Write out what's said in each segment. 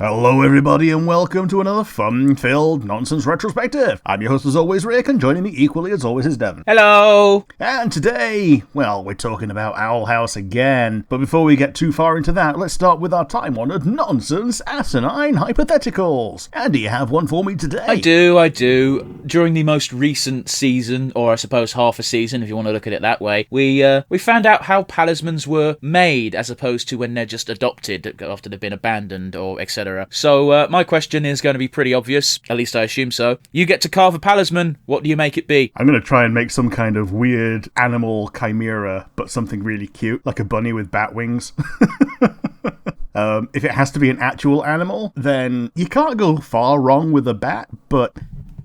Hello everybody and welcome to another fun-filled nonsense retrospective. I'm your host as always, Rick, and joining me equally as always is Devon. Hello! And today, well, we're talking about Owl House again, but before we get too far into that, let's start with our time-honoured nonsense asinine hypotheticals. And do you have one for me today? I do. During the most recent season, or I suppose half a season if you want to look at it that way, we found out how palismans were made as opposed to when they're just adopted after they've been abandoned or etc. So my question is going to be pretty obvious, at least I assume so. You get to carve a palisman, what do you make it be? I'm going to try and make some kind of weird animal chimera, but something really cute, like a bunny with bat wings. If it has to be an actual animal, then you can't go far wrong with a bat, but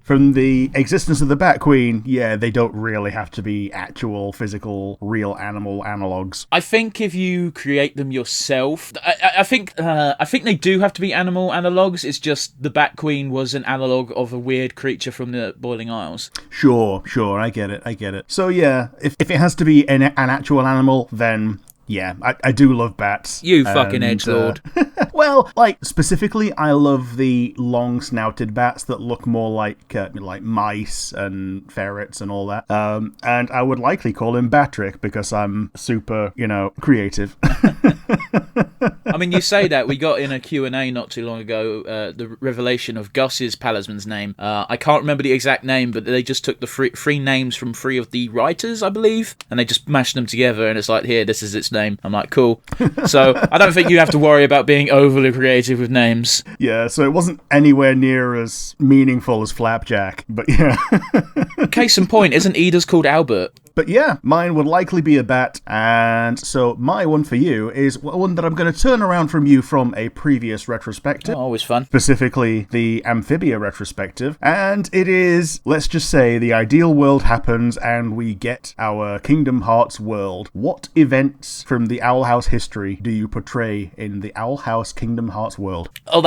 from the existence of the Bat Queen, yeah, they don't really have to be actual, physical, real animal analogues. I think if you create them yourself, I think they do have to be animal analogues. It's just the Bat Queen was an analogue of a weird creature from the Boiling Isles. Sure, I get it. So yeah, if it has to be an actual animal, then yeah, I do love bats. You fucking edgelord. Well, specifically, I love the long-snouted bats that look more like mice and ferrets and all that. And I would likely call him Batrick because I'm super, creative. I mean, you say that. We got in a Q&A not too long ago the revelation of Gus's palisman's name. I can't remember the exact name, but they just took the three names from three of the writers, I believe, and they just mashed them together, and it's like, here, this is its name. I'm like, cool. So I don't think you have to worry about being overly creative with names. Yeah, so it wasn't anywhere near as meaningful as Flapjack, but yeah. Case in point, isn't Eda's called Albert? But yeah, mine would likely be a bat, and so my one for you is one that I'm going to turn around from you from a previous retrospective. Oh, always fun. Specifically, the Amphibia retrospective, and it is, let's just say, the ideal world happens and we get our Kingdom Hearts world. What events from the Owl House history do you portray in the Owl House Kingdom Hearts world? Oh,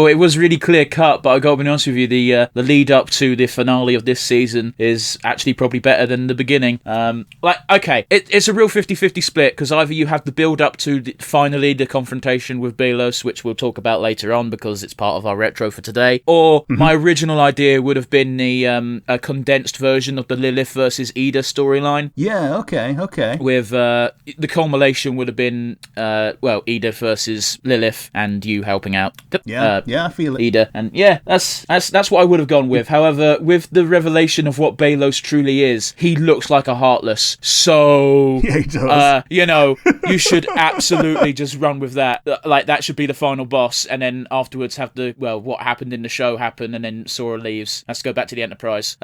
it was really clear cut, but I gotta be honest with you, the lead up to the finale of this season is actually probably better than the beginning. It's a real 50-50 split, because either you have the build up to finally the confrontation with Belos, which we'll talk about later on because it's part of our retro for today, or my original idea would have been a condensed version of the Lilith versus Eda storyline. Yeah, okay. With the culmination would have been Eda versus Lilith and you helping out. Yeah, I feel it. Eda, and yeah, that's what I would have gone with. However, with the revelation of what Belos truly is, he looks like a Heartless. So yeah, he does. You should absolutely just run with that. Like, that should be the final boss, and then afterwards have what happened in the show happen, and then Sora leaves. Let's go back to the Enterprise.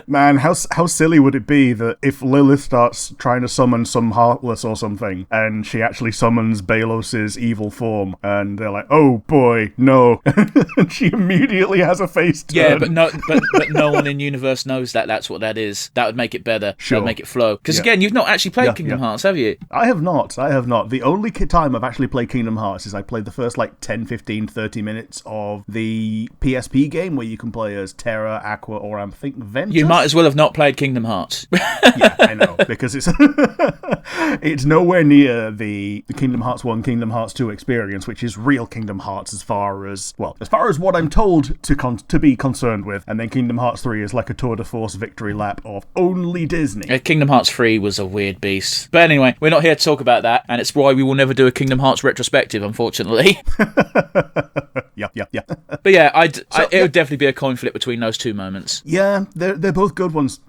Man, how silly would it be that if Lilith starts trying to summon some Heartless or something, and she actually summons Belos' evil form, and they're like, oh boy, no. And she immediately has a face turn. Yeah, but no one in universe knows that that's what that is. That would make it better. Sure. That would make it flow. Because again, you've not actually played Kingdom Hearts, have you? I have not. The only time I've actually played Kingdom Hearts is I played the first 10, 15, 30 minutes of the PSP game where you can play as Terra, Aqua, or I think Ventus. You might as well have not played Kingdom Hearts. Yeah, I know, because it's nowhere near the Kingdom Hearts 1, Kingdom Hearts 2 experience, which is real Kingdom Hearts as far as what I'm told to be concerned with. And then Kingdom Hearts 3 is like a tour de force victory lap of only Disney. Kingdom Hearts 3 was a weird beast. But anyway, we're not here to talk about that, and it's why we will never do a Kingdom Hearts retrospective, unfortunately. Yeah. But yeah, it would definitely be a coin flip between those two moments. Yeah, they're both good ones.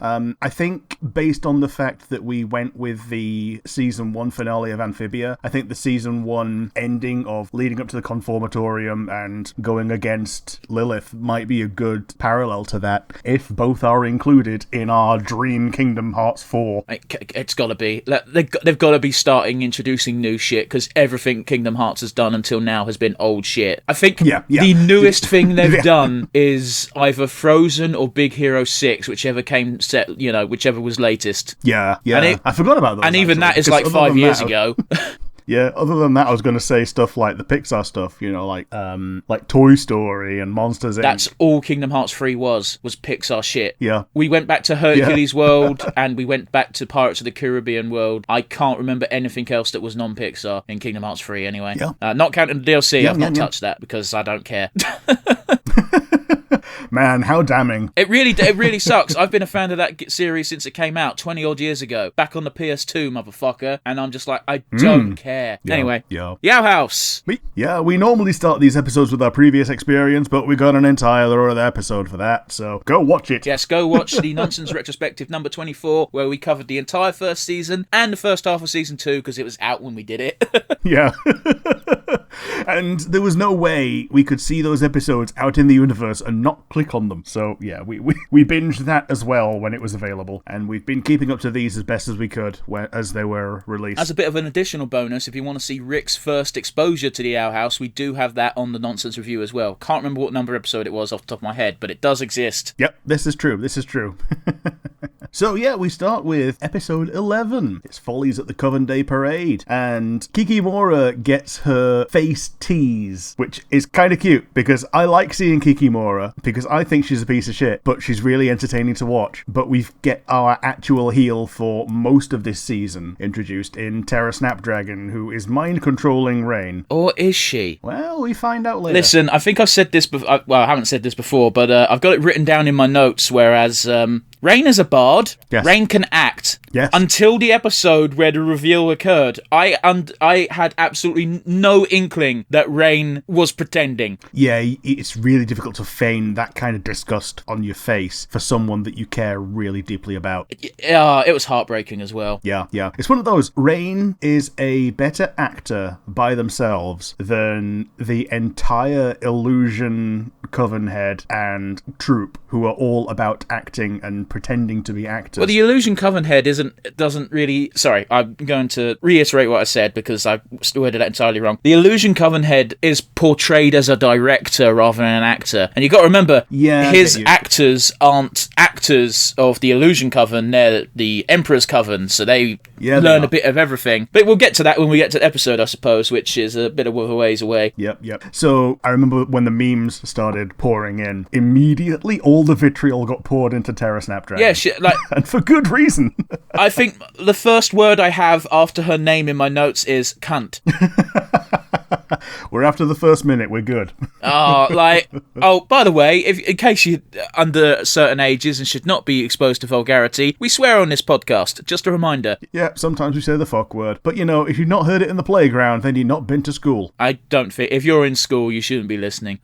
I think based on the fact that we went with the season 1 finale of Amphibia, I think the season 1 ending of leading up to the Conformatorium and going against Lilith might be a good parallel to that, if both are included in our dream Kingdom Hearts 4. It's gotta be. They've gotta be starting introducing new shit, because everything Kingdom Hearts has done until now has been old shit. I think the newest thing they've done is either Frozen or Big Hero 6, whichever whichever was latest. Yeah. I forgot about those. And even that is like 5 years ago. Yeah, other than that, I was going to say stuff like the Pixar stuff, like Toy Story and Monsters Inc. That's all Kingdom Hearts 3 was Pixar shit. Yeah. We went back to Hercules World, and we went back to Pirates of the Caribbean World. I can't remember anything else that was non-Pixar in Kingdom Hearts 3 anyway. Yeah. Not counting the DLC, I've not touched that because I don't care. Man, how damning. It really sucks. I've been a fan of that series since it came out 20 odd years ago, back on the PS2, motherfucker, and I'm just like, I don't care. Yeah, anyway, yeah. Yow House. We normally start these episodes with our previous experience, but we got an entire other episode for that, so go watch it. Yes, go watch the Nonsense Retrospective number 24, where we covered the entire first season and the first half of season 2, because it was out when we did it. Yeah. And there was no way we could see those episodes out in the universe and not click on them. So, yeah, we binged that as well when it was available. And we've been keeping up to these as best as we could as they were released. As a bit of an additional bonus, if you want to see Rick's first exposure to the Owl House, we do have that on the Nonsense Review as well. Can't remember what number episode it was off the top of my head, but it does exist. Yep, this is true. So, yeah, we start with episode 11. It's Follies at the Coven Day Parade. And Kikimora gets her face tease, which is kind of cute because I like seeing Kikimora because I think she's a piece of shit, but she's really entertaining to watch. But we get our actual heel for most of this season introduced in Terra Snapdragon, who is mind-controlling Rain. Or is she? Well, we find out later. Listen, I think I've said this before. Well, I haven't said this before, but I've got it written down in my notes, whereas Rain is a bard. Yes. Rain can act. Yes. Until the episode where the reveal occurred, I had absolutely no inkling that Rain was pretending. Yeah, it's really difficult to feign that kind of disgust on your face for someone that you care really deeply about. Yeah, it was heartbreaking as well. Yeah. It's one of those. Rain is a better actor by themselves than the entire Illusion Covenhead and troupe, who are all about acting and pretending to be actors. Well, the Illusion Covenhead doesn't really... Sorry, I'm going to reiterate what I said because I worded that entirely wrong. The Illusion Covenhead is portrayed as a director rather than an actor. And you've got to remember, his actors aren't actors of the Illusion Coven, they're the Emperor's Coven, so they learn a bit of everything. But we'll get to that when we get to the episode, I suppose, which is a bit of a ways away. Yep. So I remember when the memes started pouring in, immediately all the vitriol got poured into Terra Snapdragon. Yeah, and for good reason. I think the first word I have after her name in my notes is cunt. We're after the first minute, we're good. By the way, in case you're under certain ages and should not be exposed to vulgarity, we swear on this podcast. Just a reminder. Yeah, sometimes we say the fuck word. But, if you've not heard it in the playground, then you've not been to school. I don't think... If you're in school, you shouldn't be listening.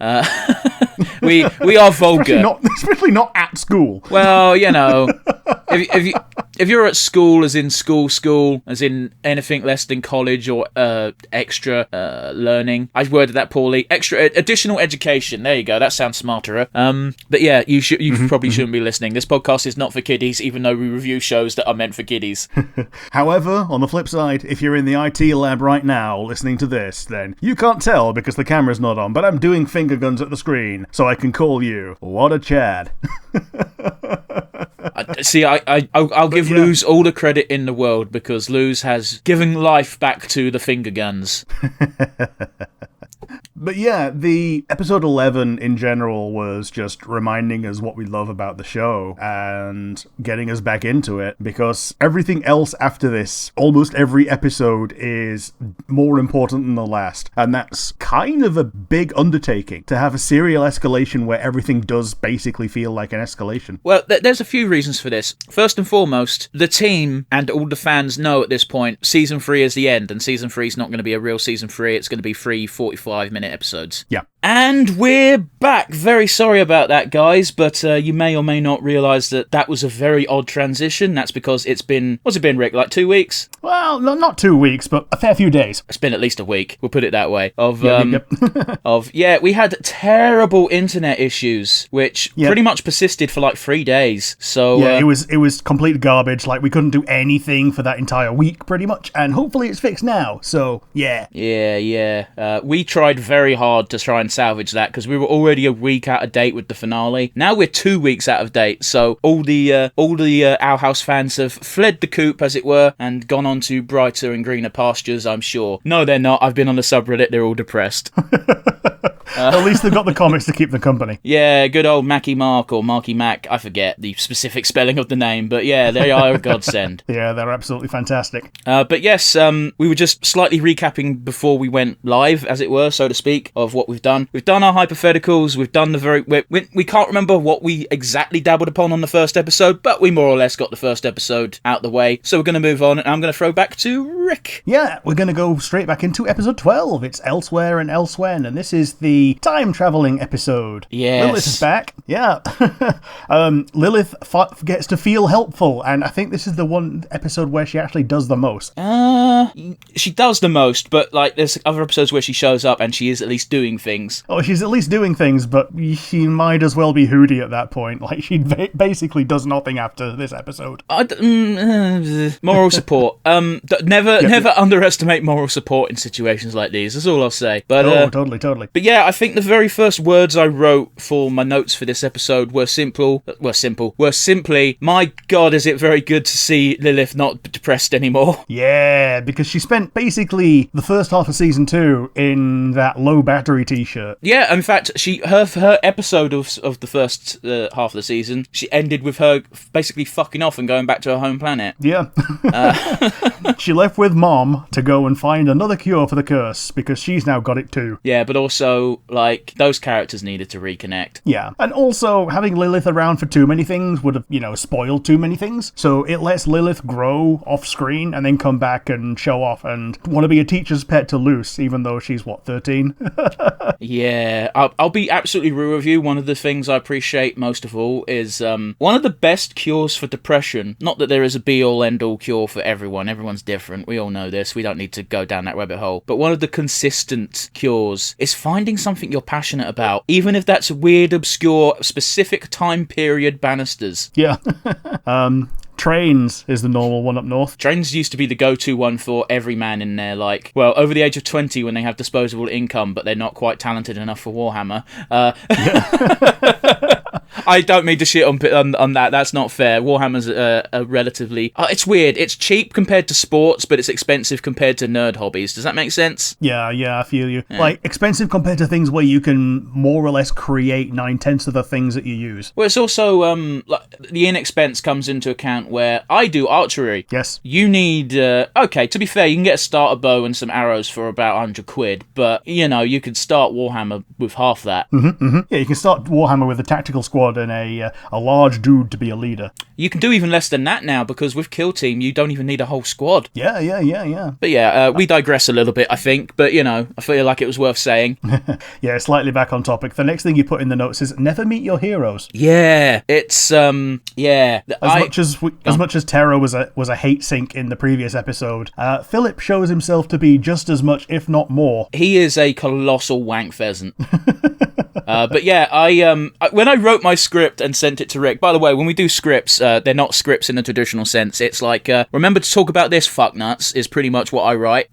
We are vulgar. Especially not at school. Well, if you're at school, as in school, as in anything less than college or extra learning, I worded that poorly. Additional education. There you go. That sounds smarter. But yeah, you probably shouldn't be listening. This podcast is not for kiddies, even though we review shows that are meant for kiddies. However, on the flip side, if you're in the IT lab right now listening to this, then you can't tell because the camera's not on, but I'm doing finger guns at the screen, so I can call you What a Chad. See, I'll give Luz all the credit in the world because Luz has given life back to the finger guns. But yeah, the episode 11 in general was just reminding us what we love about the show and getting us back into it, because everything else after this, almost every episode, is more important than the last. And that's kind of a big undertaking, to have a serial escalation where everything does basically feel like an escalation. Well, there's a few reasons for this. First and foremost, the team and all the fans know at this point, Season 3 is the end, and Season 3 is not going to be a real Season 3, it's going to be 3 45-minute episodes. Yeah. And we're back. Very sorry about that, guys, but you may or may not realise that was a very odd transition. That's because it's been... What's it been, Rick? Like 2 weeks? Well, not 2 weeks, but a fair few days. It's been at least a week. We'll put it that way. Yep. We had terrible internet issues, which pretty much persisted for like 3 days. So yeah, it was complete garbage. Like, we couldn't do anything for that entire week, pretty much. And hopefully it's fixed now. So yeah. Yeah. We tried very very hard to try and salvage that, because we were already a week out of date with the finale. Now we're 2 weeks out of date, so all the Owl House fans have fled the coop, as it were, and gone on to brighter and greener pastures, I'm sure. No, they're not. I've been on the subreddit. They're all depressed. At least they've got the comics to keep them company. Yeah, good old Mackie Mark or Marky Mac. I forget the specific spelling of the name, but yeah, they are a godsend. Yeah, they're absolutely fantastic. But yes, we were just slightly recapping before we went live, as it were, so to speak, of what we've done. We've done our hypotheticals. We've done we can't remember what we exactly dabbled upon on the first episode, but we more or less got the first episode out the way. So we're going to move on, and I'm going to throw back to Rick. Yeah, we're going to go straight back into episode 12. It's Elsewhere and Elsewhen, and this is the time-traveling episode. Yes. Lilith is back. Yeah. Lilith gets to feel helpful, and I think this is the one episode where she actually does the most. She does the most, but like there's other episodes where she shows up and she is at least doing things. Oh, she's at least doing things, but she might as well be Hootie at that point. Like, she basically does nothing after this episode. Moral support. Never underestimate moral support in situations like these. That's all I'll say. But Totally. But yeah, I think the very first words I wrote for my notes for this episode were simply, my God, is it very good to see Lilith not depressed anymore. Yeah, because she spent basically the first half of season 2 in that low battery t-shirt. Yeah, in fact, her episode of the first half of the season, she ended with her basically fucking off and going back to her home planet. Yeah. She left with Mom to go and find another cure for the curse, because she's now got it too. Yeah, but also, like, those characters needed to reconnect. Yeah, and also having Lilith around for too many things would have, spoiled too many things. So it lets Lilith grow off screen and then come back and show off and want to be a teacher's pet to Luce, even though she's, 13? Yeah, I'll be absolutely real with you. One of the things I appreciate most of all is one of the best cures for depression. Not that there is a be-all, end-all cure for everyone. Everyone's different. We all know this. We don't need to go down that rabbit hole. But one of the consistent cures is finding something you're passionate about, even if that's weird, obscure, specific time period banisters. Yeah. Trains is the normal one up north. Trains used to be the go-to one for every man in there, like, well, over the age of 20 when they have disposable income, but they're not quite talented enough for Warhammer. I don't mean to shit on that. That's not fair. Warhammer's a relatively... it's weird. It's cheap compared to sports, but it's expensive compared to nerd hobbies. Does that make sense? Yeah, I feel you. Yeah. Like, expensive compared to things where you can more or less create 9/10 of the things that you use. Well, it's also... like, the inexpense comes into account where I do archery. Yes. You need... okay, to be fair, you can get a starter bow and some arrows for about 100 quid, but, you could start Warhammer with half that. Yeah, you can start Warhammer with a tactical squad and a large dude to be a leader. You can do even less than that now, because with Kill Team, you don't even need a whole squad. Yeah. But yeah, we digress a little bit, I think, but, I feel like it was worth saying. Yeah, slightly back on topic. The next thing you put in the notes is never meet your heroes. Yeah, it's, yeah. As much as Terra was a hate sink in the previous episode, Philip shows himself to be just as much, if not more. He is a colossal wank pheasant. But yeah, when I wrote my script and sent it to Rick, by the way, when we do scripts, they're not scripts in the traditional sense. It's like, remember to talk about this, fucknuts, is pretty much what I write.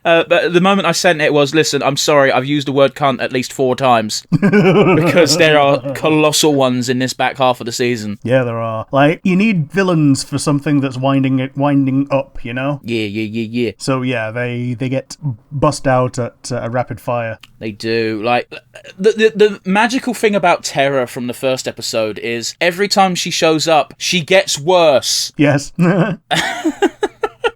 But at the moment I sent it was, listen, I'm sorry, I've used the word cunt at least 4 times. Because there are colossal ones in this back half of the season. Yeah, there are. Like, you need villains for something that's winding up, Yeah. So yeah, they get bust out at a rapid fire. They do. Like, the magical thing about Terra from the first episode is every time she shows up, she gets worse. Yes.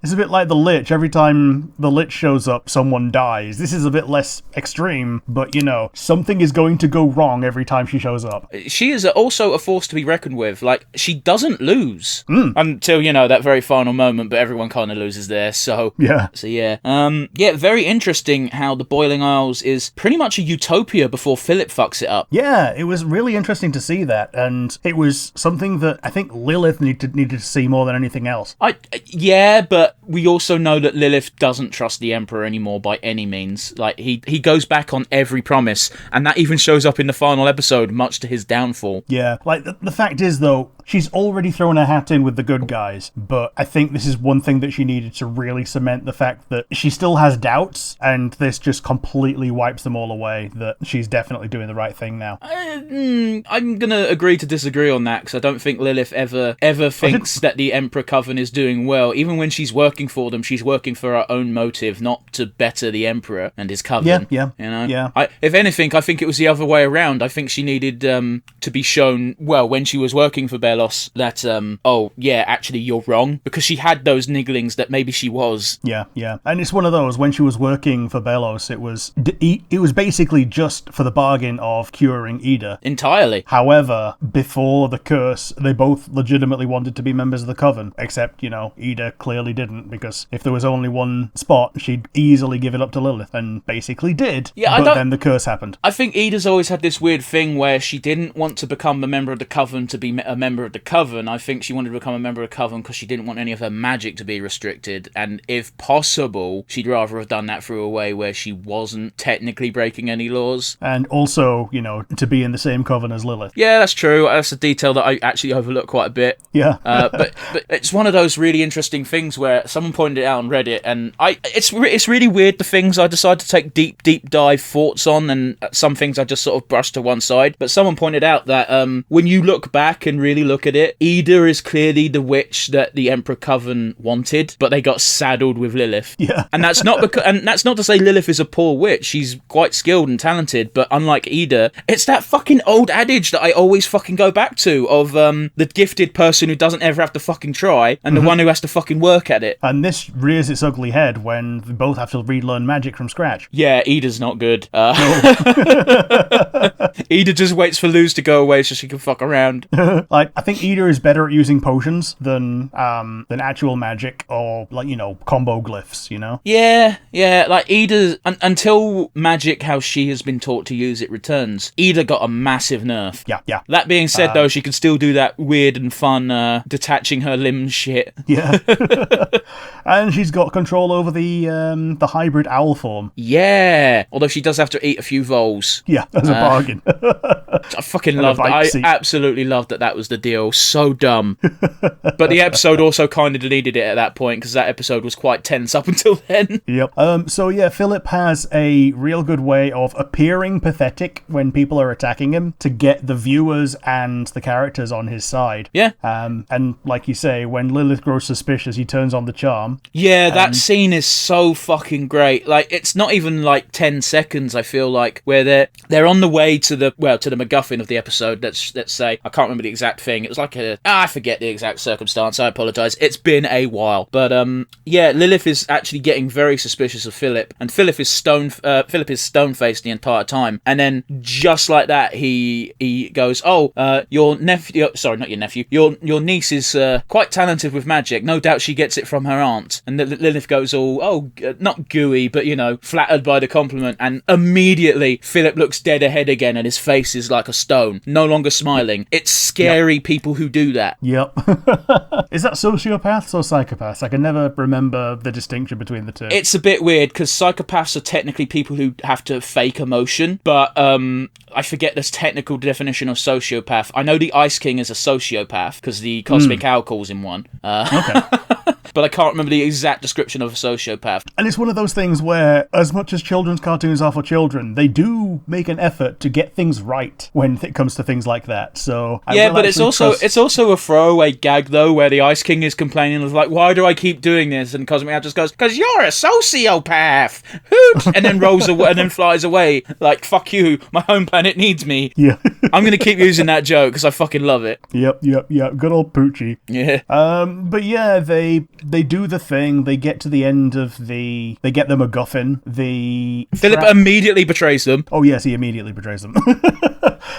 It's a bit like the Lich. Every time the Lich shows up, someone dies. This is a bit less extreme, but, something is going to go wrong every time she shows up. She is also a force to be reckoned with. Like, she doesn't lose until, that very final moment, but everyone kind of loses there, so... Yeah. So, yeah. Yeah, very interesting how the Boiling Isles is pretty much a utopia before Philip fucks it up. Yeah, it was really interesting to see that, and it was something that I think Lilith needed to see more than anything else. Yeah, but we also know that Lilith doesn't trust the Emperor anymore by any means. Like, he goes back on every promise, and that even shows up in the final episode, much to his downfall. Yeah, like, the fact is, though, she's already thrown her hat in with the good guys, but I think this is one thing that she needed to really cement the fact that she still has doubts, and this just completely wipes them all away, that she's definitely doing the right thing now. I'm gonna agree to disagree on that, because I don't think Lilith ever thinks that the Emperor Coven is doing well. Even when she's working for them, she's working for her own motive, not to better the Emperor and his coven. Yeah. You know? Yeah. If anything, I think it was the other way around. I think she needed to be shown, well, when she was working for Belos, that, oh, yeah, actually, you're wrong. Because she had those nigglings that maybe she was. Yeah. And it's one of those, when she was working for Belos, it was basically just for the bargain of curing Ida. Entirely. However, before the curse, they both legitimately wanted to be members of the Coven, except, Ida clearly didn't, because if there was only one spot, she'd easily give it up to Lilith, and basically did. Yeah, but then the curse happened. I think Ida's always had this weird thing where she didn't want to become a member of the Coven to be a member of the Coven. I think she wanted to become a member of the Coven because she didn't want any of her magic to be restricted, and if possible, she'd rather have done that through a way where she wasn't technically breaking any laws. And also, to be in the same Coven as Lilith. Yeah, that's true. That's a detail that I actually overlook quite a bit. Yeah. But it's one of those really interesting things where someone pointed it out on Reddit, and it's really weird, the things I decide to take deep dive thoughts on, and some things I just sort of brush to one side. But someone pointed out that when you look back and really look at it, Ida is clearly the witch that the Emperor Coven wanted, but they got saddled with Lilith. Yeah. And that's not to say Lilith is a poor witch. She's quite skilled and talented, but unlike Ida, it's that fucking old adage that I always fucking go back to of the gifted person who doesn't ever have to fucking try, and the one who has to fucking work at it. And this rears its ugly head when they both have to relearn magic from scratch. Yeah, Ida's not good. No. Ida just waits for Luz to go away so she can fuck around. Like, I think Ida is better at using potions than actual magic or, combo glyphs, Yeah, like Ida, until magic how she has been taught to use it returns, Ida got a massive nerf. Yeah. That being said, though, she can still do that weird and fun detaching her limbs shit. Yeah. And she's got control over the hybrid owl form. Yeah, although she does have to eat a few voles. Yeah, as a bargain. I fucking loved it. I absolutely loved that was the deal. So dumb. But the episode also kind of deleted it at that point, because that episode was quite tense up until then. Yep. So yeah, Philip has a real good way of appearing pathetic when people are attacking him to get the viewers and the characters on his side. Yeah. And like you say, when Lilith grows suspicious, he turns on the charm. Yeah, that scene is so fucking great. Like, it's not even like 10 seconds, I feel like, where they're on the way to the MacGuffin of the episode. Let's say, I can't remember the exact thing. It was like I forget the exact circumstance. I apologize. It's been a while. But yeah, Lilith is actually getting very suspicious of Philip, and Philip is stone-faced the entire time. And then just like that, he goes, "Oh, your nephew. Sorry, not your nephew. Your niece is quite talented with magic. No doubt she gets it from her aunt." And Lilith goes not gooey, but flattered by the compliment. And immediately Philip looks dead ahead again, and his face is like a stone, no longer smiling. It's scary. Yep. People who do that. Yep. Is that sociopaths or psychopaths? I can never remember the distinction between the two. It's a bit weird, because psychopaths are technically people who have to fake emotion, but I forget this technical definition of sociopath. I know the Ice King is a sociopath, because the Cosmic Owl calls him one. Okay. But I can't remember the exact description of a sociopath. And it's one of those things where, as much as children's cartoons are for children, they do make an effort to get things right when it comes to things like that. So but it's also a throwaway gag though, where the Ice King is complaining of like, "Why do I keep doing this?" And Cosmic Owl just goes, "'Cause you're a sociopath." Hoot! And then rolls away and then flies away. Like, fuck you, my home planet needs me. Yeah. I'm gonna keep using that joke because I fucking love it. Yep. Good old Poochie. Yeah. But yeah, they do the thing. They get to the end of they get the MacGuffin. Philip immediately betrays them. Oh yes, he immediately betrays them.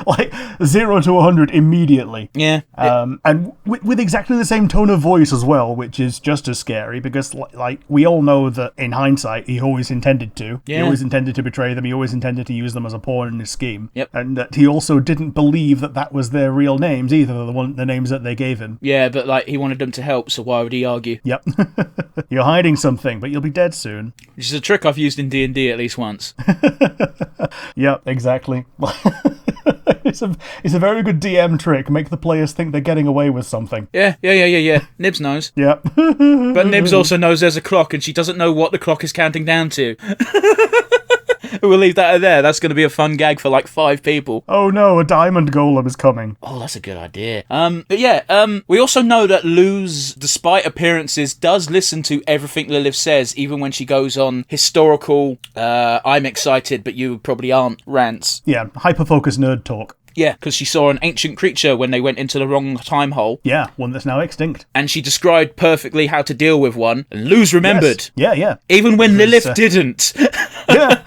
like 0 to 100 immediately. Yeah. And with exactly the same tone of voice as well, which is just as scary because, like, we all know that in hindsight, he always intended to. Yeah. He always intended to betray them. He always intended to use them as a pawn in his scheme. Yep. And that he also didn't believe that was their real names either, the names that they gave him. Yeah, but like he wanted them to help, so why would he argue? Yep. You're hiding something, but you'll be dead soon. Which is a trick I've used in D&D at least once. Yep, exactly. It's a very good DM trick. Make the players think they're getting away with something. Yeah. Nibs knows. Yep. But Nibs also knows there's a clock, and she doesn't know what the clock is counting down to. We'll leave that there. That's going to be a fun gag for like 5 people. Oh no, a diamond golem is coming. Oh, that's a good idea. But yeah, we also know that Luz, despite appearances, does listen to everything Lilith says, even when she goes on historical, I'm excited, but you probably aren't rants. Yeah, hyper-focused nerd talk. Yeah, because she saw an ancient creature when they went into the wrong time hole. Yeah, one that's now extinct. And she described perfectly how to deal with one, and Luz remembered. Yes. Yeah. Even when Lilith didn't. Yeah.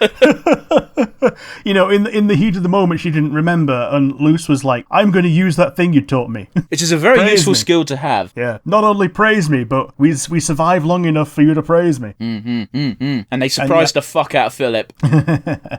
You know, in the heat of the moment, she didn't remember, and Luce was like, I'm going to use that thing you taught me. Which is a very useful skill to have. Yeah. Not only praise me, but we survived long enough for you to praise me. And they surprised the fuck out of Philip.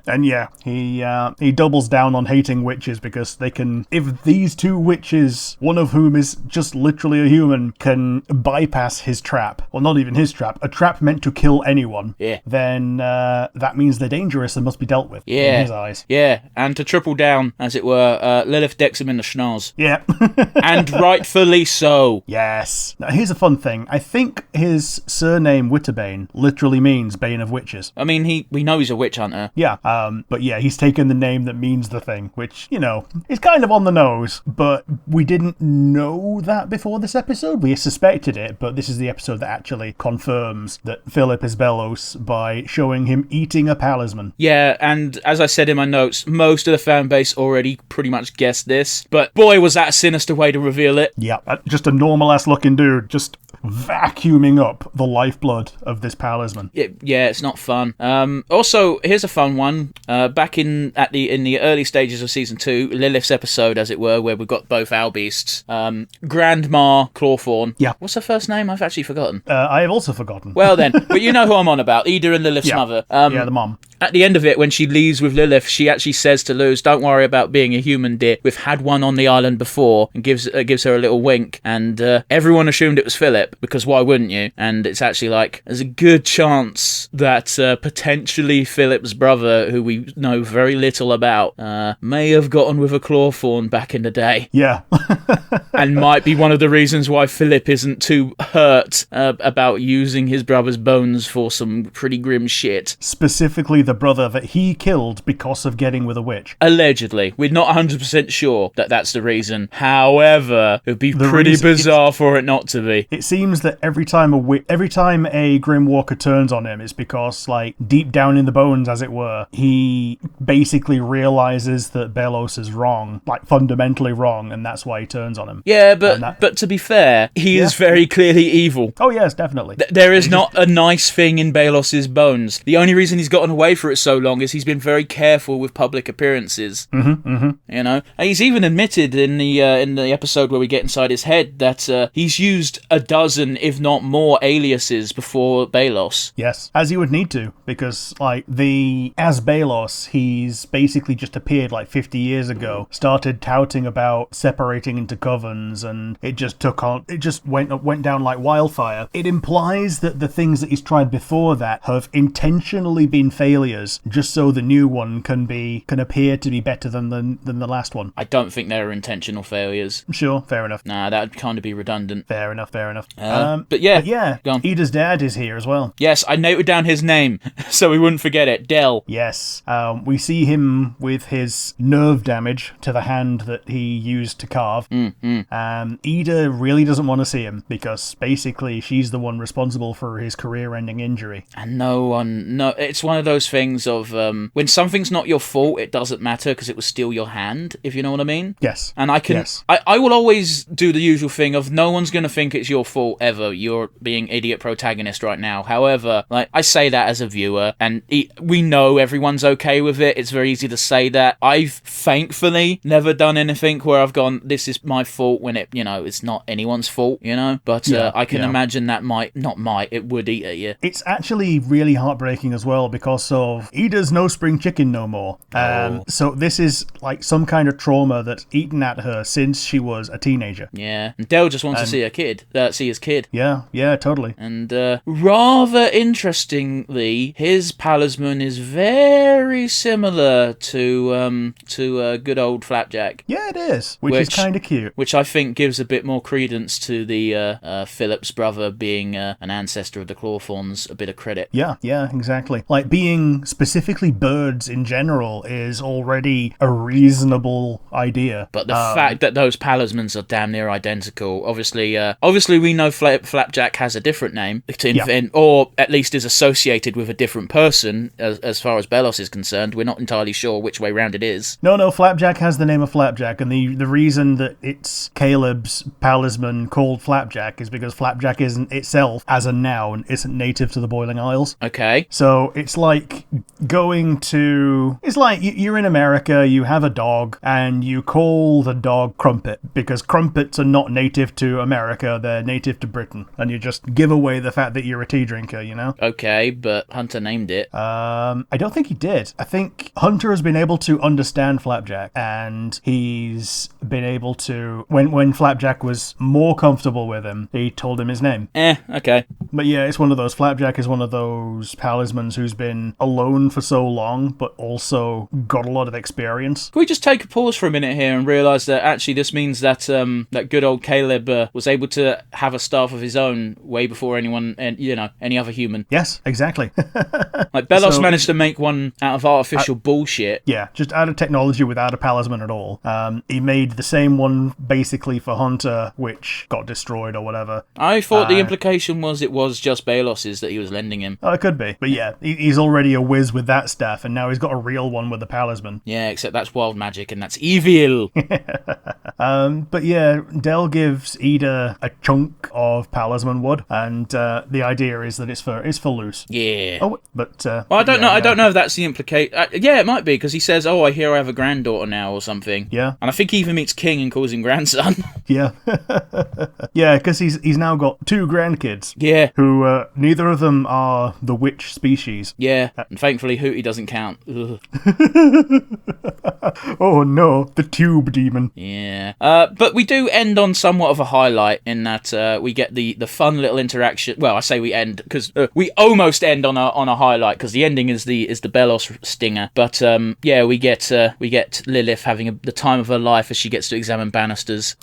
And yeah, he doubles down on hating witches because they can, if these 2 witches, one of whom is just literally a human, can bypass his trap, well, not even his trap, a trap meant to kill anyone, then that means they're dangerous and must be dealt with in his eyes. Yeah, and to triple down, as it were, Lilith decks him in the schnoz. Yeah. And rightfully so. Yes. Now, here's a fun thing. I think his surname, Witterbane, literally means Bane of Witches. I mean, we know he's a witch hunter. Yeah, but yeah, he's taken the name that means the thing, which, you know, is kind of on the nose, but we didn't know that before this episode. We suspected it, but this is the episode that actually confirms that Philip is Belos by showing him eating a palisman. Yeah, and as I said in my notes, most of the fan base already pretty much guessed this, but boy, was that a sinister way to reveal it. Yeah, just a normal-ass looking dude, just vacuuming up the lifeblood of this palisman. Yeah, it's not fun. Also, here's a fun one. Back in the early stages of season 2, Lilith's episode, as it were, where we've got both our beasts, Grandma Clawthorn. Yeah. What's her first name? I've actually forgotten. I have also forgotten. Well then, but you know who I'm on about. Ida and Lilith's mother. Yeah, the mom. At the end of it, when she leaves with Lilith, she actually says to Luz, "Don't worry about being a human, dear. We've had one on the island before," and gives her a little wink. And everyone assumed it was Philip, because why wouldn't you? And it's actually like, there's a good chance that potentially Philip's brother, who we know very little about, may have gotten with a Clawthorn back in the day. Yeah. And might be one of the reasons why Philip isn't too hurt about using his brother's bones for some pretty grim shit. Specifically the brother that he killed because of getting with a witch. Allegedly. We're not 100% sure that that's the reason. However, it would be pretty bizarre for it not to be. It seems that every time a Grim Walker turns on him, it's because, like, deep down in the bones, as it were, he basically realizes that Belos is wrong, like, fundamentally wrong, and that's why he turns on him. Yeah, but to be fair, he is very clearly evil. Oh, yes, definitely. There is not a nice thing in Belos's bones. The only reason he's gotten away for it so long is he's been very careful with public appearances. You know, and he's even admitted in the episode where we get inside his head that he's used a dozen, if not more, aliases before Belos. Yes, as he would need to, because as Belos, he's basically just appeared like 50 years ago, started touting about separating into covens, and it just went down like wildfire. It implies that the things that he's tried before that have intentionally been failures, just so the new one can appear to be better than the last one. I don't think they're intentional failures. Sure, fair enough. Nah, that would kind of be redundant. Fair enough. But yeah, go on. Ida's dad is here as well. Yes, I noted down his name so we wouldn't forget it. Del. Yes, we see him with his nerve damage to the hand that he used to carve. Ida really doesn't want to see him because basically she's the one responsible for his career-ending injury. And it's one of those things of when something's not your fault, it doesn't matter because it was still your hand, if you know what I mean. Yes. And I will always do the usual thing of no one's going to think it's your fault ever. You're being idiot protagonist right now. However, like I say that as a viewer, and we know everyone's okay with it. It's very easy to say that. I've thankfully never done anything where I've gone, this is my fault, when it, it's not anyone's fault, But I can imagine that it would eat at you. It's actually really heartbreaking as well because of Ida's no spring chicken no more. So this is like some kind of trauma that's eaten at her since she was a teenager. Yeah, and Dell just wants to see his kid. Yeah, totally. And rather interestingly, his palisman is very similar to good old Flapjack. Yeah, it is, which is kind of cute. Which I think gives a bit more credence to the Philip's brother being an ancestor of the Clawthorns, a bit of credit. Yeah, exactly. Like, being specifically birds in general is already a reasonable idea. But the fact that those palismans are damn near identical, obviously we know Flapjack has a different name, or at least is associated with a different person, as far as Belos is concerned. We're not entirely sure which way round it is. No, Flapjack has the name of Flapjack, and the reason that it's Caleb's palisman called Flapjack is because Flapjack isn't itself, as a noun, isn't native to the Boiling Isles. Okay. So it's like you're in America, you have a dog, and you call the dog Crumpet, because crumpets are not native to America, they're native to Britain, and you just give away the fact that you're a tea drinker, Okay, but Hunter named it. I don't think he did. I think Hunter has been able to understand Flapjack, and he's been able to, when Flapjack was more comfortable with him, he told him his name. Okay. But yeah, it's one of those, Flapjack is one of those palismans who's been alone for so long, but also got a lot of experience. Can we just take a pause for a minute here and realise that actually this means that that good old Caleb was able to have a staff of his own way before anyone, and any other human. Yes, exactly. Like Belos managed to make one out of artificial bullshit. Yeah, just out of technology without a palisman at all. He made the same one basically for Hunter, which got destroyed or whatever. I thought the implication was it was just Belos's that he was lending him. Oh, it could be. But yeah, he's already a whiz with that stuff, and now he's got a real one with the palisman. Yeah, except that's wild magic and that's evil. But yeah, Del gives Ida a chunk of palisman wood, and the idea is that it's for loose. Yeah. Oh, but well, I don't know. I don't know if that's the implication. Yeah, it might be, because he says, "Oh, I hear I have a granddaughter now," or something. Yeah. And I think he even meets King and calls him grandson. Yeah. Yeah, because he's now got 2 grandkids. Yeah. Who neither of them are the witch species. Yeah. And thankfully, Hootie doesn't count. Oh no, the tube demon. Yeah. But we do end on somewhat of a highlight in that we get the fun little interaction. Well, I say we end because we almost end on a highlight, because the ending is the Belos stinger. But yeah, we get Lilith having the time of her life as she gets to examine banisters.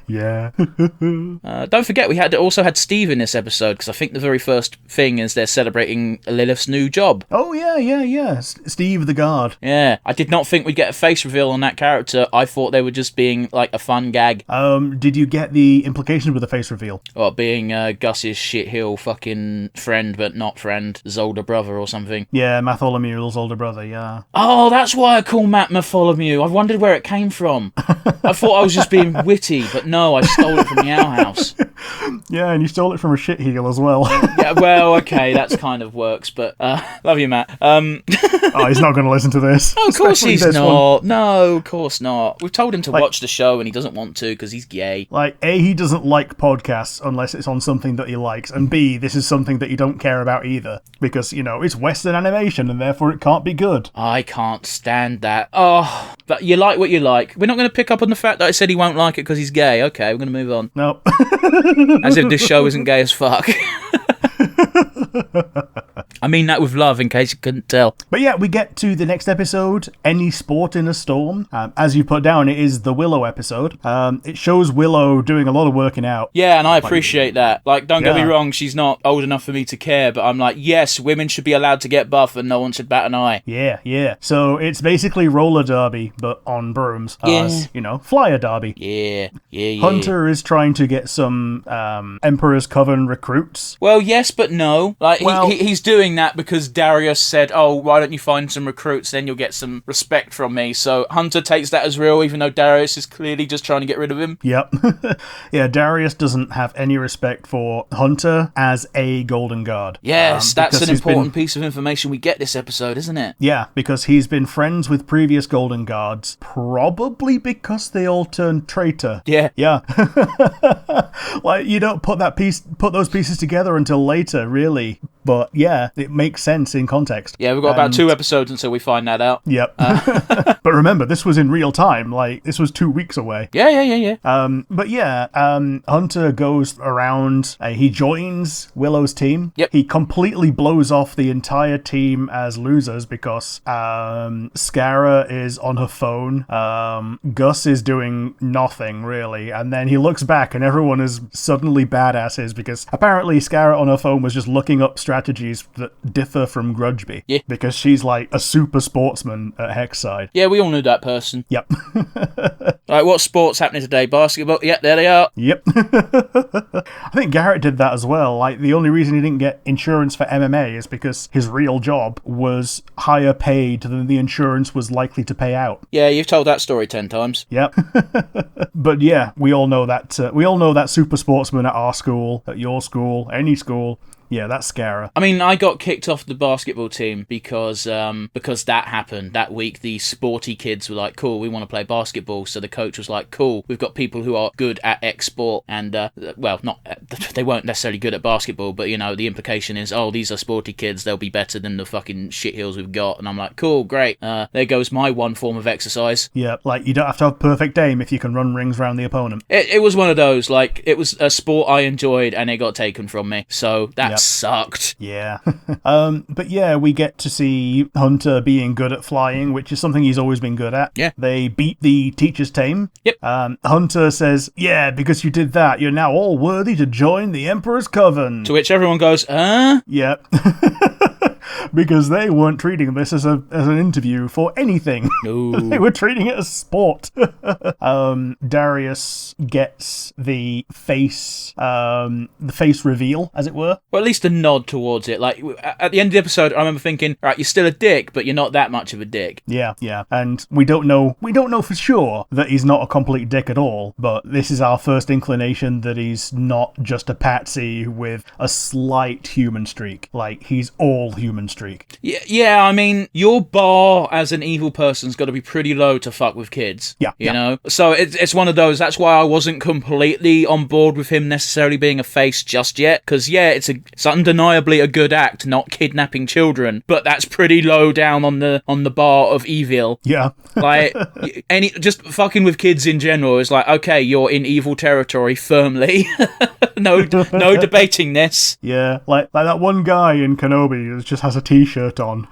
Yeah. Don't forget, we also had Steve in this episode, because I think the very first thing is they're celebrating Lilith's new job. Oh, yeah. Steve the guard. Yeah. I did not think we'd get a face reveal on that character. I thought they were just being like a fun gag. Did you get the implications with the face reveal? Or being Gus's shithill fucking friend, but not friend, his older brother or something. Yeah, Bartholomew's older brother, yeah. Oh, that's why I call Matt Bartholomew. I wondered where it came from. I thought I was just being witty, but no, I stole it from the Owl House. Yeah, and you stole it from a shitheel as well. Yeah, well, okay, that's kind of works, but love you, Matt. Oh, he's not going to listen to this. Oh, of course he's not. No, of course not. We've told him to watch the show, and he doesn't want to because he's gay. Like, A, he doesn't like podcasts unless it's on something that he likes, and B, this is something that you don't care about either, because, it's Western animation, and therefore it can't be good. I can't stand that. Oh, but you like what you like. We're not going to pick up on the fact that I said he won't like it because he's gay. Okay, we're going to move on. No. As if this show isn't gay as fuck. I mean that with love, in case you couldn't tell. But yeah, we get to the next episode, Any Sport in a Storm. As you put down, it is the Willow episode. It shows Willow doing a lot of working out. Yeah, and I appreciate that. Like, don't get me wrong, she's not old enough for me to care, but I'm like, yes, women should be allowed to get buff and no one should bat an eye. Yeah. So it's basically roller derby, but on brooms. Yeah. Flyer derby. Yeah. Hunter is trying to get some Emperor's Coven recruits. Well, yes, but no. Like, he's doing saying that because Darius said, oh, why don't you find some recruits, then you'll get some respect from me. So Hunter takes that as real, even though Darius is clearly just trying to get rid of him. Yep. Yeah, Darius doesn't have any respect for Hunter as a Golden Guard. Yes, that's an important piece of information we get this episode, isn't it? Yeah, because he's been friends with previous Golden Guards, probably because they all turned traitor. Yeah. Yeah. Like, you don't put those pieces together until later, really. But yeah, it makes sense in context. Yeah, we've got about 2 episodes until we find that out. Yep. But remember, this was in real time. Like, this was 2 weeks away. Yeah. But yeah, Hunter goes around. He joins Willow's team. Yep. He completely blows off the entire team as losers because Scara is on her phone. Gus is doing nothing, really. And then he looks back and everyone is suddenly badasses because apparently Scara on her phone was just looking up strategies that differ from Grudgeby. Yeah. Because she's like a super sportsman at Hexside. Yeah, we all knew that person. Yep. Right, what sport's happening today? Basketball? Yep, there they are. Yep. I think Garrett did that as well. Like, the only reason he didn't get insurance for MMA is because his real job was higher paid than the insurance was likely to pay out. Yeah, you've told that story 10 times. Yep. But yeah, we all know that super sportsman at our school, at your school, any school. Yeah, that's Scara. I mean, I got kicked off the basketball team because that happened. That week, the sporty kids were like, cool, we want to play basketball. So the coach was like, cool, we've got people who are good at X sport. And, they weren't necessarily good at basketball, but, you know, the implication is, oh, these are sporty kids. They'll be better than the fucking shithills we've got. And I'm like, cool, great. There goes my one form of exercise. Yeah, like, you don't have to have perfect aim if you can run rings around the opponent. It was one of those, like, it was a sport I enjoyed and it got taken from me. So that sucked. Yeah. But yeah, we get to see Hunter being good at flying, which is something he's always been good at. Yeah. They beat the teacher's team. Yep. Hunter says, yeah, because you did that, you're now all worthy to join the Emperor's Coven. To which everyone goes, Yep. Because they weren't treating this as an interview for anything. They were treating it as sport. Darius gets the face reveal, as it were. Well, at least a nod towards it. Like, at the end of the episode, I remember thinking, right, you're still a dick, but you're not that much of a dick. Yeah. And we don't know for sure that he's not a complete dick at all, but this is our first inclination that he's not just a patsy with a slight human streak. Like, he's all human streak. Yeah, I mean, your bar as an evil person's got to be pretty low to fuck with kids. Yeah. You know? So it's one of those, that's why I wasn't completely on board with him necessarily being a face just yet, because, yeah, it's undeniably a good act, not kidnapping children, but that's pretty low down on the bar of evil. Yeah. Like, just fucking with kids in general is like, okay, you're in evil territory firmly. No debating this. Yeah, like that one guy in Kenobi who just has a t-shirt on.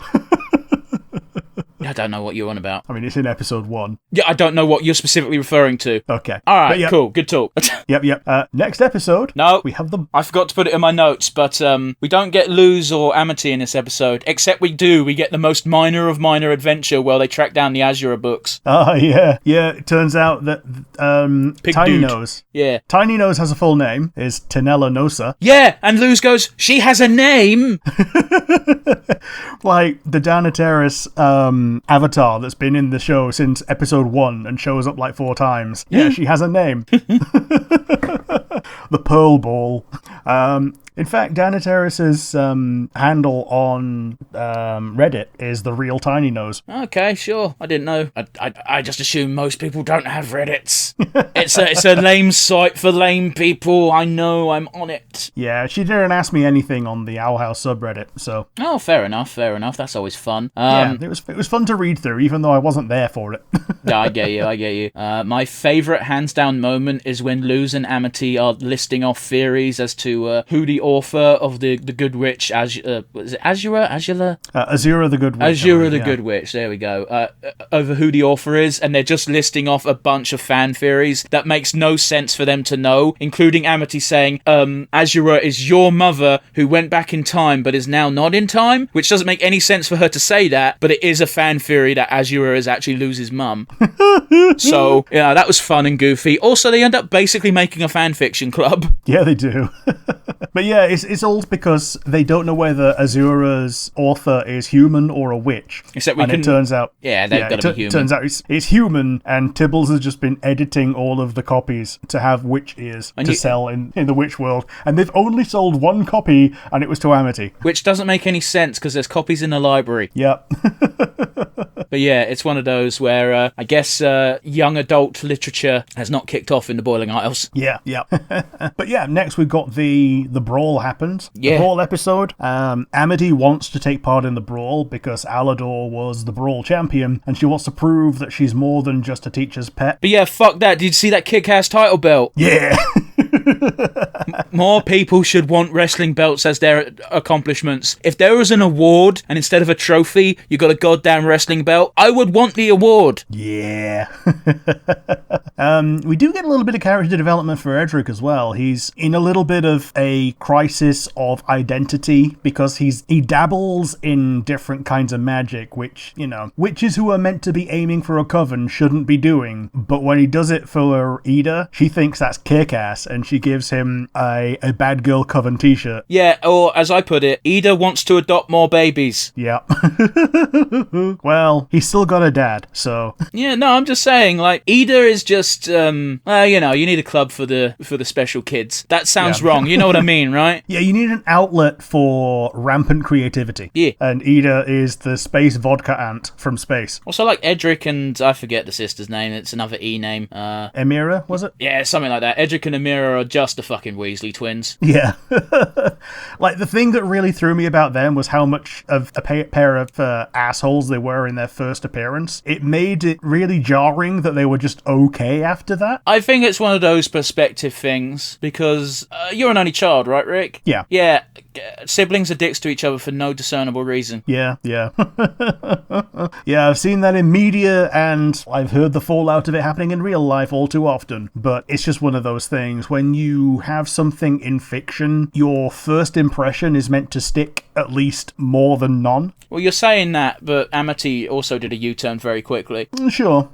I don't know what you're on about. I mean, it's in episode 1. Yeah, I don't know what you're specifically referring to. Okay. All right, cool. Good talk. Yep. Next episode. No. We have the... I forgot to put it in my notes, but we don't get Luz or Amity in this episode, except we get the most minor of minor adventure where they track down the Azura books. Oh, yeah. Yeah, it turns out that Tiny Nose. Yeah. Tiny Nose has a full name, is Tenella Nosa. Yeah, and Luz goes, she has a name! Like, the Danateris avatar that's been in the show since episode 1 and shows up like 4 times. Yeah, she has a name. The Pearl Ball. In fact, Danateris' handle on Reddit is the real Tiny Nose. Okay, sure. I didn't know. I just assume most people don't have Reddits. It's a lame site for lame people. I know, I'm on it. Yeah, she didn't ask me anything on the Owl House subreddit, so... Oh, fair enough. That's always fun. Yeah, it was fun to read through, even though I wasn't there for it. Yeah, I get you. My favourite hands-down moment is when Luz and Amity are listing off theories as to who the author of the Good Witch, was it Azura? Azura the Good Witch. Azura the Good Witch, there we go. Over who the author is, and they're just listing off a bunch of fan theories that makes no sense for them to know, including Amity saying, Azura is your mother who went back in time but is now not in time, which doesn't make any sense for her to say that, but it is a fan theory that Azura is actually Luz's mum. So, yeah, that was fun and goofy. Also, they end up basically making a fan fiction club. Yeah, they do. But yeah, it's all because they don't know whether Azura's author is human or a witch. Except it turns out... Yeah, they've got to be human. It turns out it's human, and Tibbles has just been editing all of the copies to have witch ears to sell in the witch world. And they've only sold one copy, and it was to Amity. Which doesn't make any sense, because there's copies in the library. Yep. But yeah, it's one of those where I guess young adult literature has not kicked off in the Boiling Isles. Yeah. But yeah, next we've got the brawl happens. Yeah. The brawl episode. Amity wants to take part in the brawl because Alador was the brawl champion, and she wants to prove that she's more than just a teacher's pet. But yeah, fuck that. Did you see that kick-ass title belt? Yeah. More people should want wrestling belts as their accomplishments. If there was an award, and instead of a trophy, you got a goddamn wrestling belt, I would want the award. Yeah. We do get a little bit of character development for Edric as well. He's in a little bit of a crisis of identity because he dabbles in different kinds of magic, which, witches who are meant to be aiming for a coven shouldn't be doing. But when he does it for Ida, she thinks that's kick-ass, and she gives him a bad girl coven t-shirt. Yeah, or as I put it, Ida wants to adopt more babies. Yeah. Well, he's still got a dad, so... Yeah, no, I'm just saying, like, Ida is just, you need a club for the special kids. That sounds wrong, you know what I mean, right? Yeah, you need an outlet for rampant creativity. Yeah. And Ida is the space vodka ant from space. Also, like, Edric and, I forget the sister's name, it's another E name. Emira, was it? Yeah, something like that. Edric and Amira are just the fucking Weasley twins. Yeah. Like, the thing that really threw me about them was how much of a pair of assholes they were in their first appearance. It made it really jarring that they were just okay after that. I think it's one of those perspective things, because you're an only child, right, Rick? Yeah. Yeah, siblings are dicks to each other for no discernible reason. Yeah. Yeah, I've seen that in media, and I've heard the fallout of it happening in real life all too often. But it's just one of those things. When you have something in fiction, your first impression is meant to stick at least more than none. Well, you're saying that, but Amity also did a U-turn very quickly. Sure.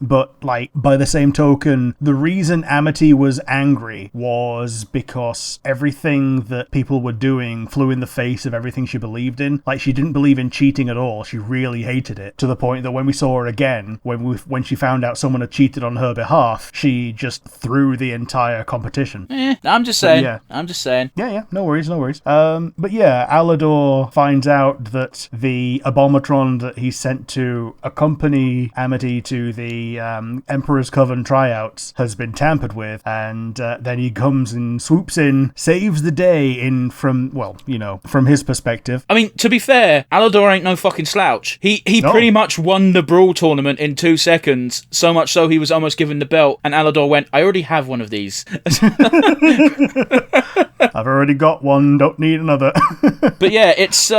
But, like, by the same token, the reason Amity was angry was because everything that people were doing flew in the face of everything she believed in. Like, she didn't believe in cheating at all. She really hated it, to the point that when we saw her again, when she found out someone had cheated on her behalf, she just threw the entire competition. I'm just saying. Yeah. Yeah, no worries. But yeah, Alador finds out that the Abomatron that he sent to accompany Amity to the Emperor's Coven tryouts has been tampered with, and then he comes and swoops in, saves the day from his perspective. I mean, to be fair, Alador ain't no fucking slouch. He pretty much won the Brawl tournament in 2 seconds, so much so he was almost given the belt, and Alador went, I already have one of these. I've already got one, don't need another. But yeah, it's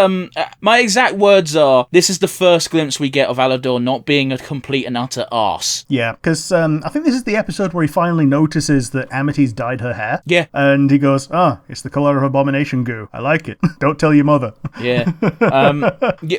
my exact words are, this is the first glimpse we get of Alador not being a complete and utter arse. Yeah, because I think this is the episode where he finally notices that Amity's dyed her hair. Yeah. And he goes, it's the colour of abomination goo. I like it. Don't tell your mother. Yeah.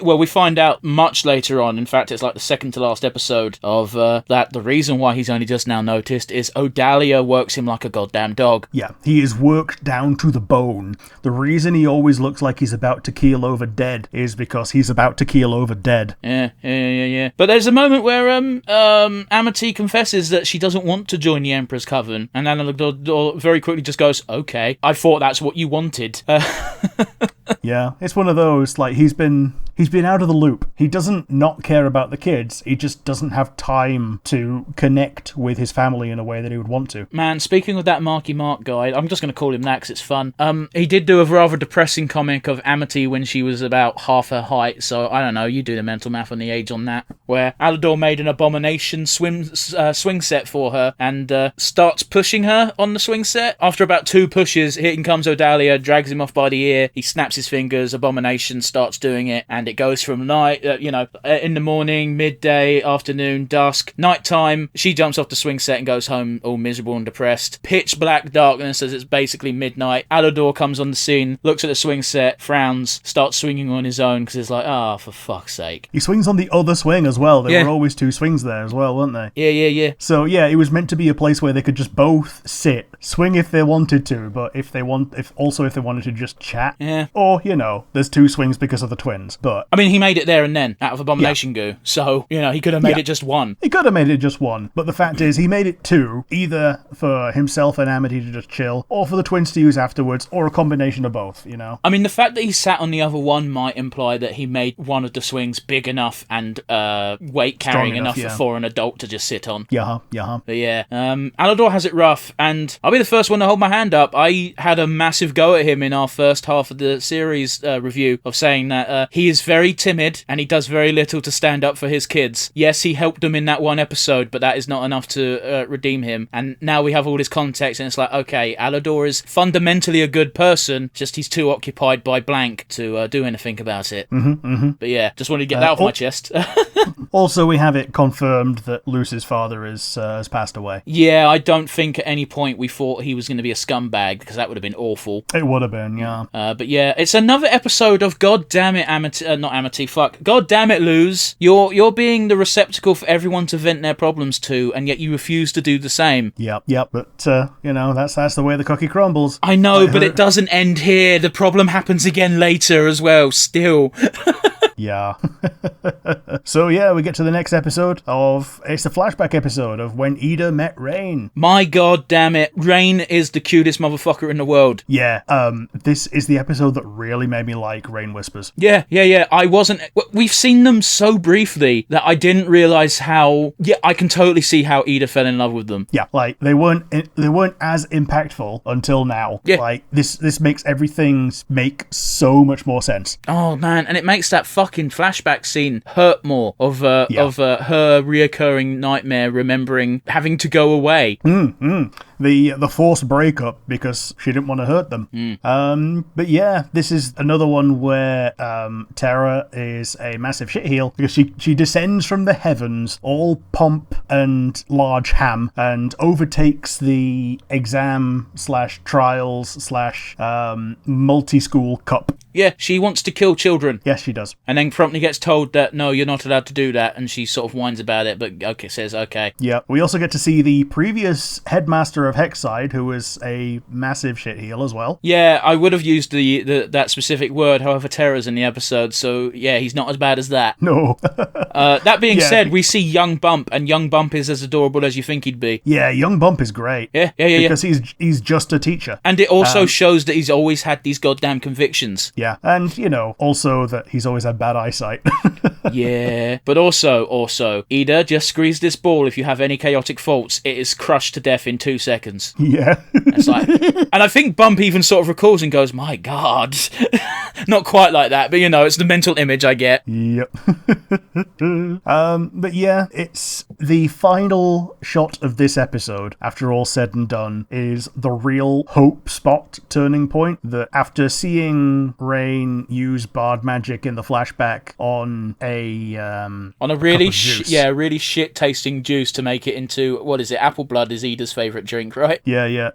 Well, we find out much later on, in fact, it's like the second to last episode of that the reason why he's only just now noticed is Odalia works him like a goddamn dog. Yeah, he is worked down to the bone. The reason he always looks like he's about to keel over dead is because he's about to keel over dead. Yeah. But there's a moment where Amity confesses that she doesn't want to join the Emperor's Coven, and Alador very quickly just goes, okay, I thought that's what you wanted. Yeah, it's one of those, like, he's been out of the loop. He doesn't not care about the kids, he just doesn't have time to connect with his family in a way that he would want to. Man, speaking of that Marky Mark guy, I'm just going to call him that because it's fun. He did do a rather depressing comic of Amity when she was about half her height, so I don't know, you do the mental math on the age on that, where Alador made an abomination swing set for her and starts pushing her on the swing set. After about 2 pushes, in comes Odalia, drags him off by the ear, he snaps his fingers, Abomination starts doing it, and it goes from night, in the morning, midday, afternoon, dusk, nighttime. She jumps off the swing set and goes home all miserable and depressed. Pitch black darkness as it's basically midnight. Alador comes on the scene, looks at the swing set, frowns, starts swinging on his own because it's like, for fuck's sake. He swings on the other swing as well. There were always two swings there as well, weren't they? Yeah. So yeah, it was meant to be a place where they could just both sit, swing if they wanted to, but if they wanted to just chat. Yeah. Or, there's two swings because of the twins. But I mean, he made it there and then out of Abomination goo. So, he could have made it just one. He could have made it just one. But the fact is, he made it two, either for himself and Amity to just chill, or for the twins to use afterwards, or a combination of both, I mean, the fact that he sat on the other one might imply that he made one of the swings big enough and weight carrying enough for an adult to just sit on. Yeah. But yeah, Alador has it rough, and I'll be the first one to hold my hand up. I had a massive go at him in our first half of the series review of saying that he is very timid and he does very little to stand up for his kids. Yes, he helped them in that one episode, but that is not enough to redeem him. And now we have all this context, and it's like, okay, Alador is fundamentally a good person, just he's too occupied by blank to do anything about it. But yeah, just wanted to get that off my chest. Also, we have it confirmed that Luce's father has passed away. Yeah, I don't think at any point we thought he was going to be a scumbag, because that would have been awful. It would have been, yeah. But yeah, it's another episode of God damn it, God damn it, Luz. You're being the receptacle for everyone to vent their problems to, and yet you refuse to do the same. Yep. But that's the way the cookie crumbles. I know, but it doesn't end here. The problem happens again later as well. Still. Yeah. So yeah, we get to the next episode it's the flashback episode of when Ida met Rain. My god damn it, Rain is the cutest motherfucker in the world. Yeah, this is the episode that really made me like Rain Whispers. Yeah. We've seen them so briefly that I didn't realise how. Yeah, I can totally see how Ida fell in love with them. Yeah, like they weren't as impactful until now. Yeah, like this makes everything make so much more sense. Oh man, and it makes that fucking flashback scene hurt more of her reoccurring nightmare, remembering having to go away. The forced breakup because she didn't want to hurt them. But yeah, this is another one where Terra is a massive shitheel because she descends from the heavens, all pomp and large ham, and overtakes the exam/trials/ multi-school cup. Yeah, she wants to kill children. Yes, she does. And then promptly gets told that, no, you're not allowed to do that, and she sort of whines about it, but says okay. Yeah, we also get to see the previous headmaster of Hexside, who was a massive shitheel as well. Yeah, I would have used that specific word, however, Terra's in the episode, so yeah, he's not as bad as that. No. That being said, we see Young Bump, and Young Bump is as adorable as you think he'd be. Yeah, Young Bump is great. Yeah. Because he's just a teacher. And it also shows that he's always had these goddamn convictions. Yeah, and, also that he's always had bad eyesight. Yeah, but also, Ida, just squeeze this ball if you have any chaotic faults. It is crushed to death in 2 seconds. Yeah. It's like, and I think Bump even sort of recalls and goes, my God. Not quite like that, but it's the mental image I get. Yep. But yeah, it's the final shot of this episode, after all said and done, is the real hope spot turning point. That after seeing Rain use Bard magic in the flashback on a really shit tasting juice to make it into, what is it, apple blood is Ida's favourite drink, right? Yeah.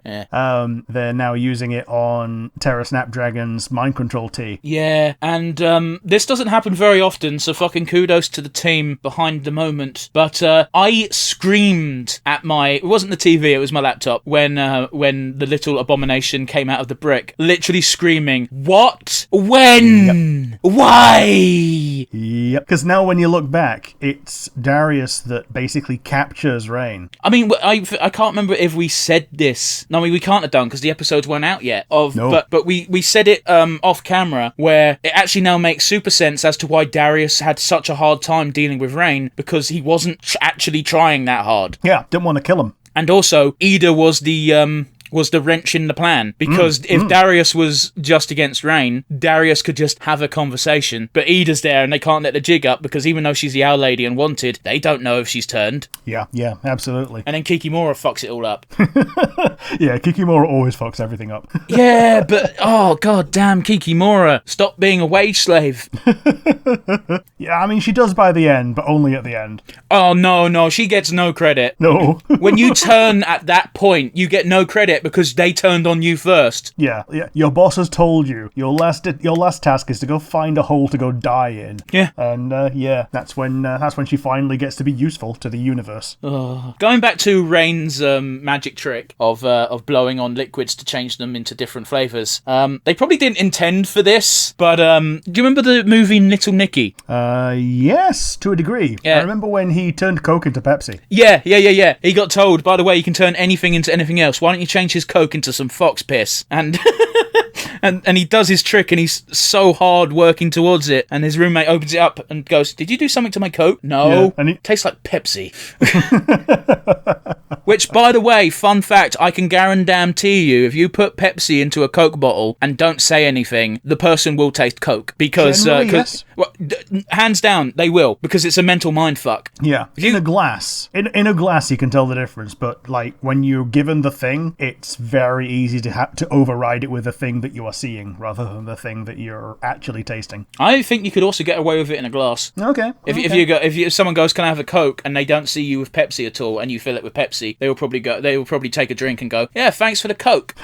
They're now using it on Terra Snapdragon's mind control tea. Yeah, and this doesn't happen very often, so fucking kudos to the team behind the moment. But I screamed at it wasn't the TV, it was my laptop, when the little abomination came out of the brick, literally screaming, what? When? Yep. Why? Yep, because now when you look back, it's Darius that basically captures Rain. I mean, I can't remember if we said this. No, I mean, we can't have done because the episodes weren't out yet. No. But we said it off camera, where it actually now makes super sense as to why Darius had such a hard time dealing with Rain, because he wasn't actually trying that hard. Yeah, didn't want to kill him. And also, Ida was the was the wrench in the plan. Because if Darius was just against Rain, Darius could just have a conversation. But Ida's there and they can't let the jig up because even though she's the Owl Lady and wanted, they don't know if she's turned. Yeah, absolutely. And then Kikimora fucks it all up. Yeah, Kikimora always fucks everything up. Yeah, but oh god damn, Kikimora, stop being a wage slave. Yeah, I mean she does by the end, but only at the end. Oh no, she gets no credit. No. When you turn at that point, you get no credit because they turned on you first. Yeah. Your boss has told you your last task is to go find a hole to go die in. Yeah. And that's when she finally gets to be useful to the universe. Going back to Rain's magic trick of blowing on liquids to change them into different flavors. They probably didn't intend for this, but do you remember the movie Little Nicky? Yes, to a degree. Yeah. I remember when he turned Coke into Pepsi. Yeah. He got told, by the way, you can turn anything into anything else. Why don't you change his Coke into some fox piss? And and he does his trick and he's so hard working towards it. And his roommate opens it up and goes, "Did you do something to my Coke?" "No." Yeah, and it tastes like Pepsi. Which, by the way, fun fact, I can guarantee you, if you put Pepsi into a Coke bottle and don't say anything, the person will taste Coke. Because, yes. well, hands down, they will, because it's a mental mindfuck. Yeah, in a glass. In a glass, you can tell the difference, but like when you're given the thing, it's very easy to override it with the thing that you are seeing rather than the thing that you're actually tasting. I think you could also get away with it in a glass. Okay. If someone goes, "Can I have a Coke?" and they don't see you with Pepsi at all, and you fill it with Pepsi, they will probably take a drink and go, "Yeah, thanks for the Coke."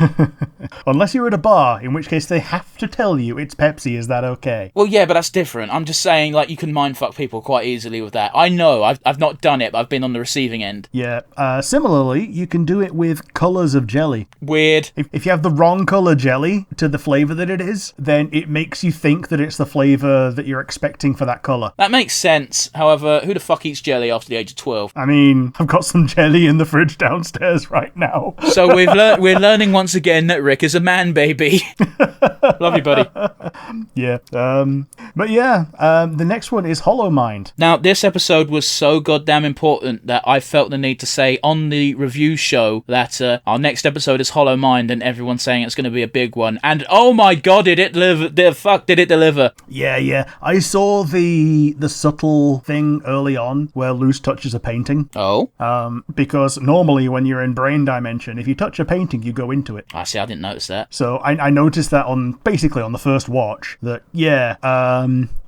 Unless you're at a bar, in which case they have to tell you it's Pepsi. Is that okay? Well, yeah, but that's different. I'm just saying, like, you can mindfuck people quite easily with that. I know, I've not done it, but I've been on the receiving end. Yeah. Similarly, you can do it with colours of jelly. Weird. If you have the wrong colour jelly to the flavour that it is, then it makes you think that it's the flavour that you're expecting for that colour. That makes sense. However, who the fuck eats jelly after the age of 12? I mean, I've got some jelly in the fridge downstairs right now. So we're learning once again that Rick is a man baby. Love you, buddy. Yeah. But yeah, the next one is Hollow Mind. Now, this episode was so goddamn important that I felt the need to say on the review show that our next episode is Hollow Mind, and everyone's saying it's going to be a big one. And oh my god, did it deliver? Did it deliver? Yeah. I saw the subtle thing early on where Luz touches a painting. Oh? Because normally when you're in Brain Dimension, if you touch a painting, you go into it. I see, I didn't notice that. So I noticed that on the first watch, that,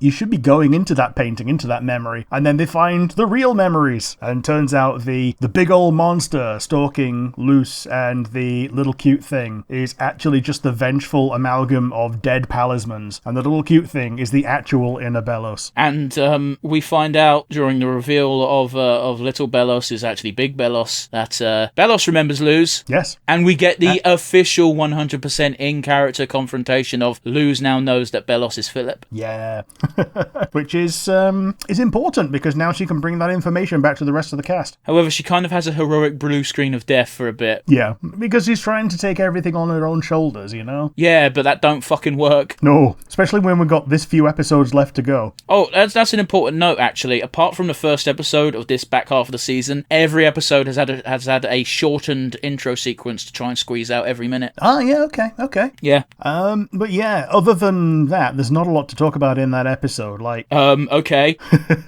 you should be going into that painting, into that memory, and then they find the real memories, and turns out the big old monster stalking Luz and the little cute thing is actually just the vengeful amalgam of dead palismans, and the little cute thing is the actual inner Belos. And we find out during the reveal of Little Belos is actually Big Belos, that Belos remembers Luz. Yes. And we get the official 100% in-character confrontation of Luz now knows that Belos is Philip. Yeah. Which is important because now she can bring that information back to the rest of the cast. However, she kind of has a heroic blue screen of death for a bit. Yeah, because she's trying to take everything on her own shoulders, you know? Yeah, but that don't fucking work. No, especially when we've got this few episodes left to go. Oh, that's an important note, actually. Apart from the first episode of this back half of the season, every episode has had a shortened intro sequence to try and squeeze out every minute. Ah, yeah, okay. Yeah. But yeah, other than that, there's not a lot to talk about in that episode. Like, okay.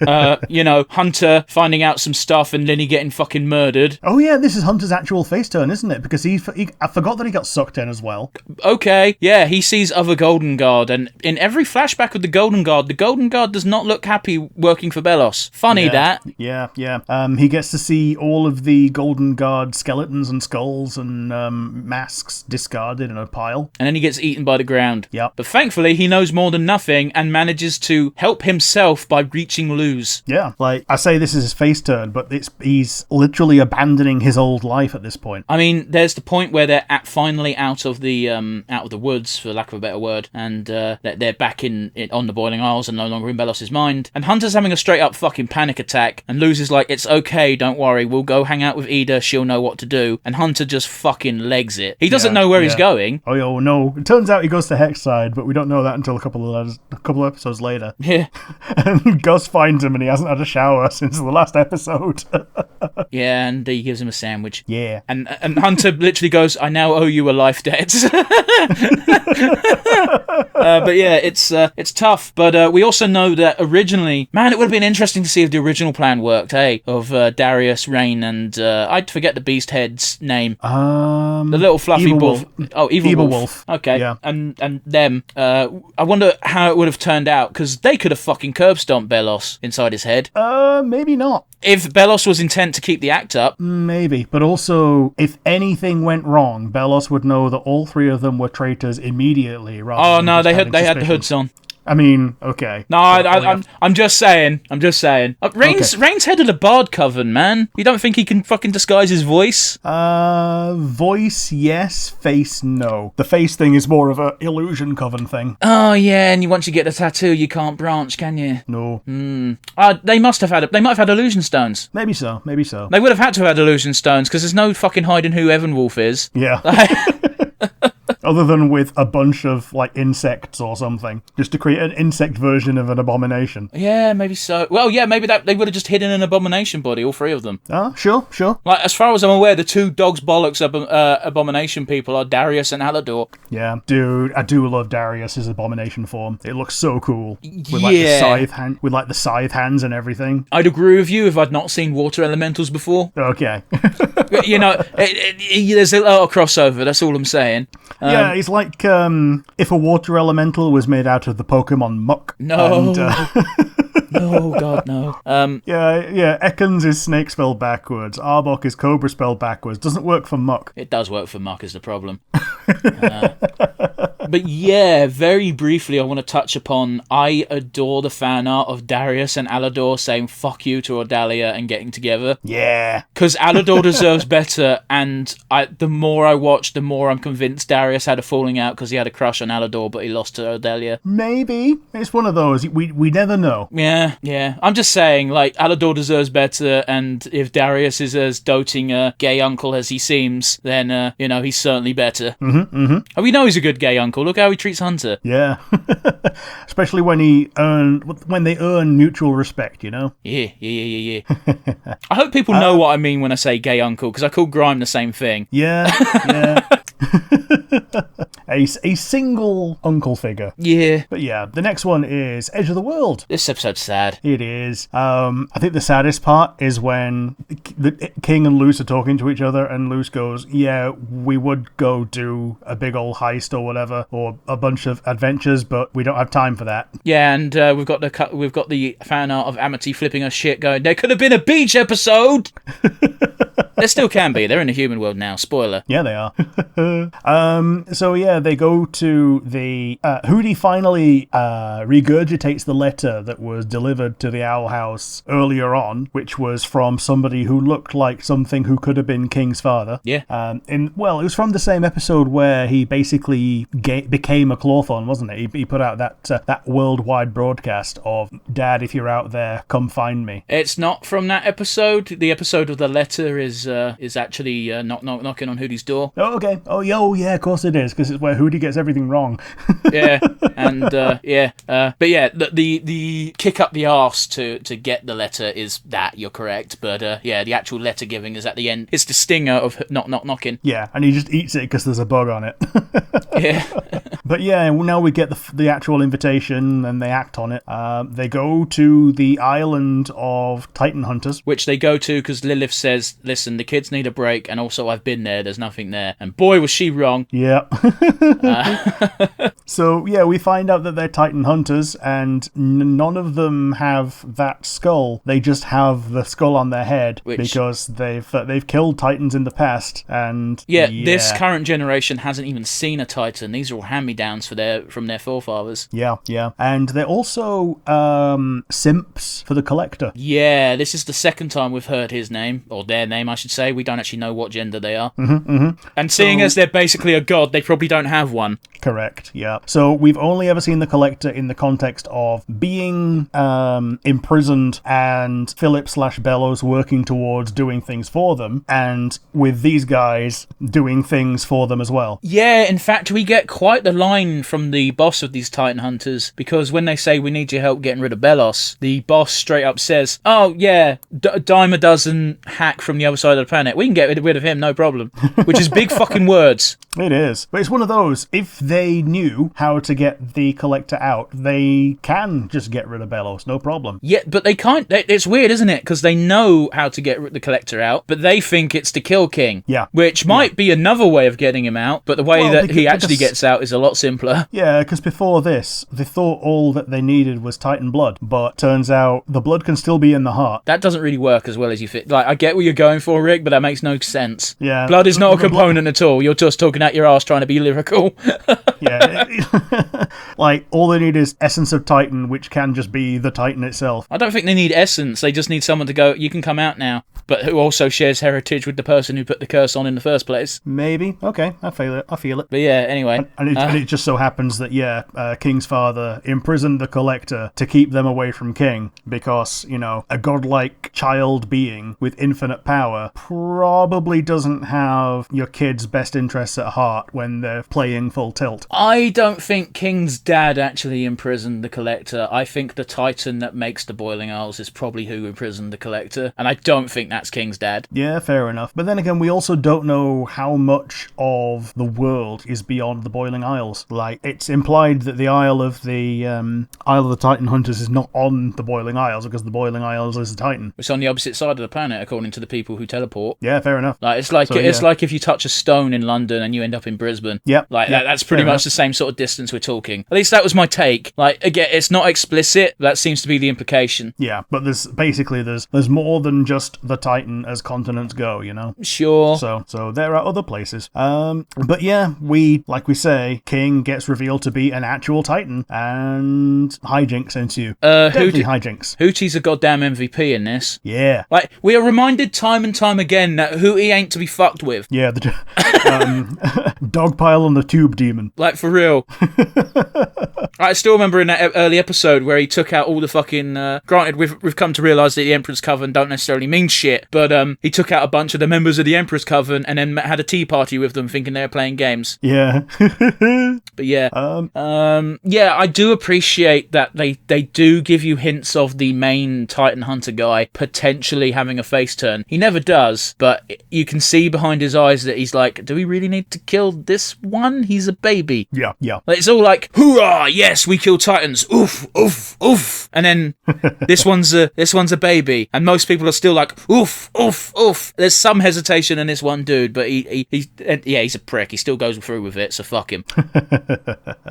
Hunter finding out some stuff and Linny getting fucking murdered. Oh yeah, this is Hunter's actual face turn, isn't it? Because I forgot that he got sucked in as well. Okay, yeah, he sees other Golden Guard, and in every flashback of the Golden Guard does not look happy working for Belos. Funny that. Yeah. He gets to see all of the Golden Guard skeletons and skulls and masks discarded in a pile. And then he gets eaten by the ground. Yep. But thankfully, he knows more than nothing and manages to help himself by reaching Luz. Yeah, like, I say this is his face turn, but he's literally abandoning his old life at this point. I mean, there's the point where they're finally out of the the woods, for lack of a better word, and they're back on the Boiling Isles and no longer in Belos's mind. And Hunter's having a straight up fucking panic attack, and Luz is like, it's okay, don't worry, we'll go hang out with Ida, she'll know what to do. And Hunter just fucking legs it. He doesn't know where he's going. Oh no! It turns out he goes to Hexside, but we don't know that until a couple of episodes later. Yeah. And Gus finds him, and he hasn't had a shower since the last episode. Yeah, and he gives him a sandwich. Yeah. And Hunter literally goes, I now owe you a life debt. But yeah, it's tough. But we also know that originally, man, it would have been interesting to see if the original plan worked, hey? Of Darius, Rain, and I'd forget the beast head's name. The little fluffy wolf. Oh, Evil Wolf. Okay. Yeah. And them. I wonder how it would have turned out, because they could have fucking curb stomped Belos inside his head. Maybe not. If Belos was intent to keep the act up. Maybe. But also, if anything went wrong, Belos would know that all three of them were traitors immediately. Oh no, they had the hoods on. I mean, okay. No, I'm just saying. Rain's head of the Bard Coven, man. You don't think he can fucking disguise his voice? Voice, yes. Face, no. The face thing is more of a illusion coven thing. Oh yeah, and once you get the tattoo, you can't branch, can you? No. They might have had illusion stones. Maybe so. They would have had to have had illusion stones, because there's no fucking hiding who Evanwolf is. Yeah. Other than with a bunch of, like, insects or something. Just to create an insect version of an abomination. Yeah, maybe so. Well, yeah, maybe they would have just hidden an abomination body, all three of them. Sure. Like, as far as I'm aware, the two dogs bollocks abomination people are Darius and Alador. Yeah, dude, I do love Darius's abomination form. It looks so cool. With, like, the scythe hands and everything. I'd agree with you if I'd not seen water elementals before. Okay. You know, there's a lot of crossover, that's all I'm saying. Yeah, it's like if a water elemental was made out of the Pokemon Muck. No. No, God, no. Yeah, Ekans is snake spelled backwards. Arbok is cobra spelled backwards. Doesn't work for Muck. It does work for Muck, is the problem. But yeah, very briefly, I want to touch upon, I adore the fan art of Darius and Alador saying fuck you to Ordalia and getting together. Yeah. Because Alador deserves better, and the more I watch, the more I'm convinced Darius had a falling out because he had a crush on Alador, but he lost to Ordalia. Maybe. It's one of those. We never know. Yeah. I'm just saying, like, Alador deserves better, and if Darius is as doting a gay uncle as he seems, then, he's certainly better. And we know he's a good gay uncle. Look how he treats Hunter. Yeah. Especially when they earn mutual respect, you know? Yeah. I hope people know what I mean when I say gay uncle, because I call Grime the same thing. Yeah. A single uncle figure. Yeah. But yeah, the next one is Edge of the World. This episode's sad. It is. I think the saddest part is when the King and Luce are talking to each other, and Luce goes, yeah, we would go do a big old heist or whatever, or a bunch of adventures, but we don't have time for that. Yeah, and we've got the fan art of Amity flipping her shit going, there could have been a beach episode! There still can be. They're in the human world now. Spoiler. Yeah, they are. So yeah, they go to the... Hootie finally regurgitates the letter that was delivered to the Owl House earlier on, which was from somebody who looked like something who could have been King's father. Yeah. It was from the same episode where he basically became a Clawthorn, wasn't it? He put out that worldwide broadcast of, Dad, if you're out there, come find me. It's not from that episode. The episode of the letter is actually knocking on Hootie's door. Oh, okay. Oh, yeah, of course it is, because it's where Hootie gets everything wrong. Yeah, and but yeah, the kick up the arse to get the letter is that, you're correct, but yeah, the actual letter giving is at the end. It's the stinger of knocking. Yeah, and he just eats it because there's a bug on it. Yeah. But yeah, now we get the actual invitation and they act on it. They go to the island of Titan Hunters. Which they go to because Lilith says, listen, the kids need a break, and also I've been there's nothing there. And boy, was she wrong. Yeah. So yeah, we find out that they're Titan Hunters, and none of them have that skull. They just have the skull on their head because they've killed Titans in the past. And yeah, this current generation hasn't even seen a Titan. These are all hand-me-downs from their forefathers. Yeah. And they're also simps for the Collector. Yeah, this is the second time we've heard his name, or their name, I should say. We don't actually know what gender they are. And seeing as they're basically a god, they probably don't have one. Correct, yeah. So we've only ever seen the Collector in the context of being imprisoned and Philip/Bellows working towards doing things for them, and with these guys doing things for them as well. Yeah, in fact, we get quite the line from the boss of these Titan Hunters, because when they say we need your help getting rid of Bellos, the boss straight up says, oh yeah, dime a dozen hack from the other side of the planet. We can get rid of him, no problem. Which is big fucking words. It is. But it's one of those, if they knew how to get the Collector out, they can just get rid of Bellows, no problem. Yeah, but they can't. It's weird, isn't it? Because they know how to get the Collector out, but they think it's to kill King. Yeah. Which might be another way of getting him out, but the way that he actually gets out is a lot simpler. Yeah, because before this, they thought all that they needed was Titan blood, but turns out the blood can still be in the heart. That doesn't really work as well as you fit. Like, I get what you're going for, Rick, but that makes no sense. Yeah. Blood is not a component at all. You're just talking out your ass trying to be lyrical. Yeah. Like, all they need is essence of Titan, which can just be the Titan itself. I don't think they need essence. They just need someone to go, you can come out now, but who also shares heritage with the person who put the curse on in the first place. Maybe. Okay, I feel it. But yeah, anyway. And it just so happens that, King's father imprisoned the Collector to keep them away from King, because, a godlike child being with infinite power probably doesn't have your kid's best interests at heart when they're playing full tilt. I don't think King's dad actually imprisoned the Collector. I think the Titan that makes the Boiling Isles is probably who imprisoned the Collector, and I don't think that's King's dad. Yeah, fair enough. But then again, we also don't know how much of the world is beyond the Boiling Isles. Like, it's implied that the Isle of the Titan Hunters is not on the Boiling Isles, because the Boiling Isles is a Titan. It's on the opposite side of the planet, according to the people who teleport. Yeah, fair enough. Like, it's like if you touch a stone in London and you end up in Brisbane. Yep. Like, that's pretty much the same sort of distance we're talking. At least that was my take. Like, again, it's not explicit, but that seems to be the implication. Yeah, but there's more than just the Titan as continents go, Sure. So there are other places. But yeah, like we say, King gets revealed to be an actual Titan, and hijinks ensue. Deadly hijinks. Hootie's a goddamn MVP in this. Yeah. Like, we are reminded time and time again that Hootie ain't to be fucked with. Yeah, the Dogpile on the Tube Demon. Like, for real. I still remember in that early episode where he took out all the fucking... granted, we've come to realise that the Emperor's Coven don't necessarily mean shit, but he took out a bunch of the members of the Emperor's Coven and then had a tea party with them thinking they were playing games. Yeah. But yeah. Yeah, I do appreciate that they do give you hints of the main Titan Hunter guy potentially having a face turn. He never does, but you can see behind his eyes that he's like, do we really need to kill this one? He's a baby. Yeah. Like, it's all like, hoorah, yes, we kill Titans. Oof, oof, oof. And then this one's a baby. And most people are still like, oof, oof, oof. There's some hesitation in this one dude, but he's a prick. He still goes through with it, so fuck him.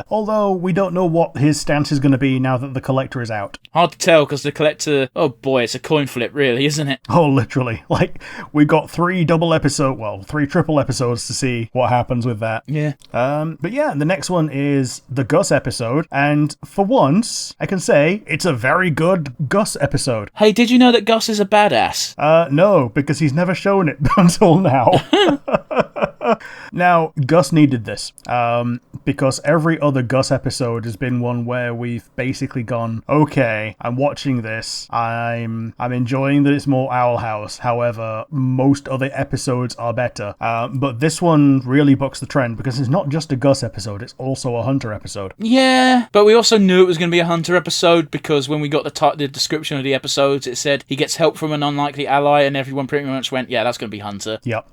Although we don't know what his stance is going to be now that the Collector is out. Hard to tell, because the Collector, oh boy, it's a coin flip, really, isn't it? Oh, literally. Like, we've got 3 triple episodes to see what happens with that. Yeah. But yeah, the next one is the Gus episode, and for once, I can say it's a very good Gus episode. Hey, did you know that Gus is a badass? No, because he's never shown it until now. Now, Gus needed this, because every other Gus episode has been one where we've basically gone, okay, I'm watching this, I'm enjoying that it's more Owl House, however, most other episodes are better. But this one really bucks the trend, because it's not just a Gus episode, it's also a Hunter episode. Yeah, but we also knew it was going to be a Hunter episode, because when we got the description of the episodes, it said he gets help from an unlikely ally, and everyone pretty much went, yeah, that's going to be Hunter. Yep.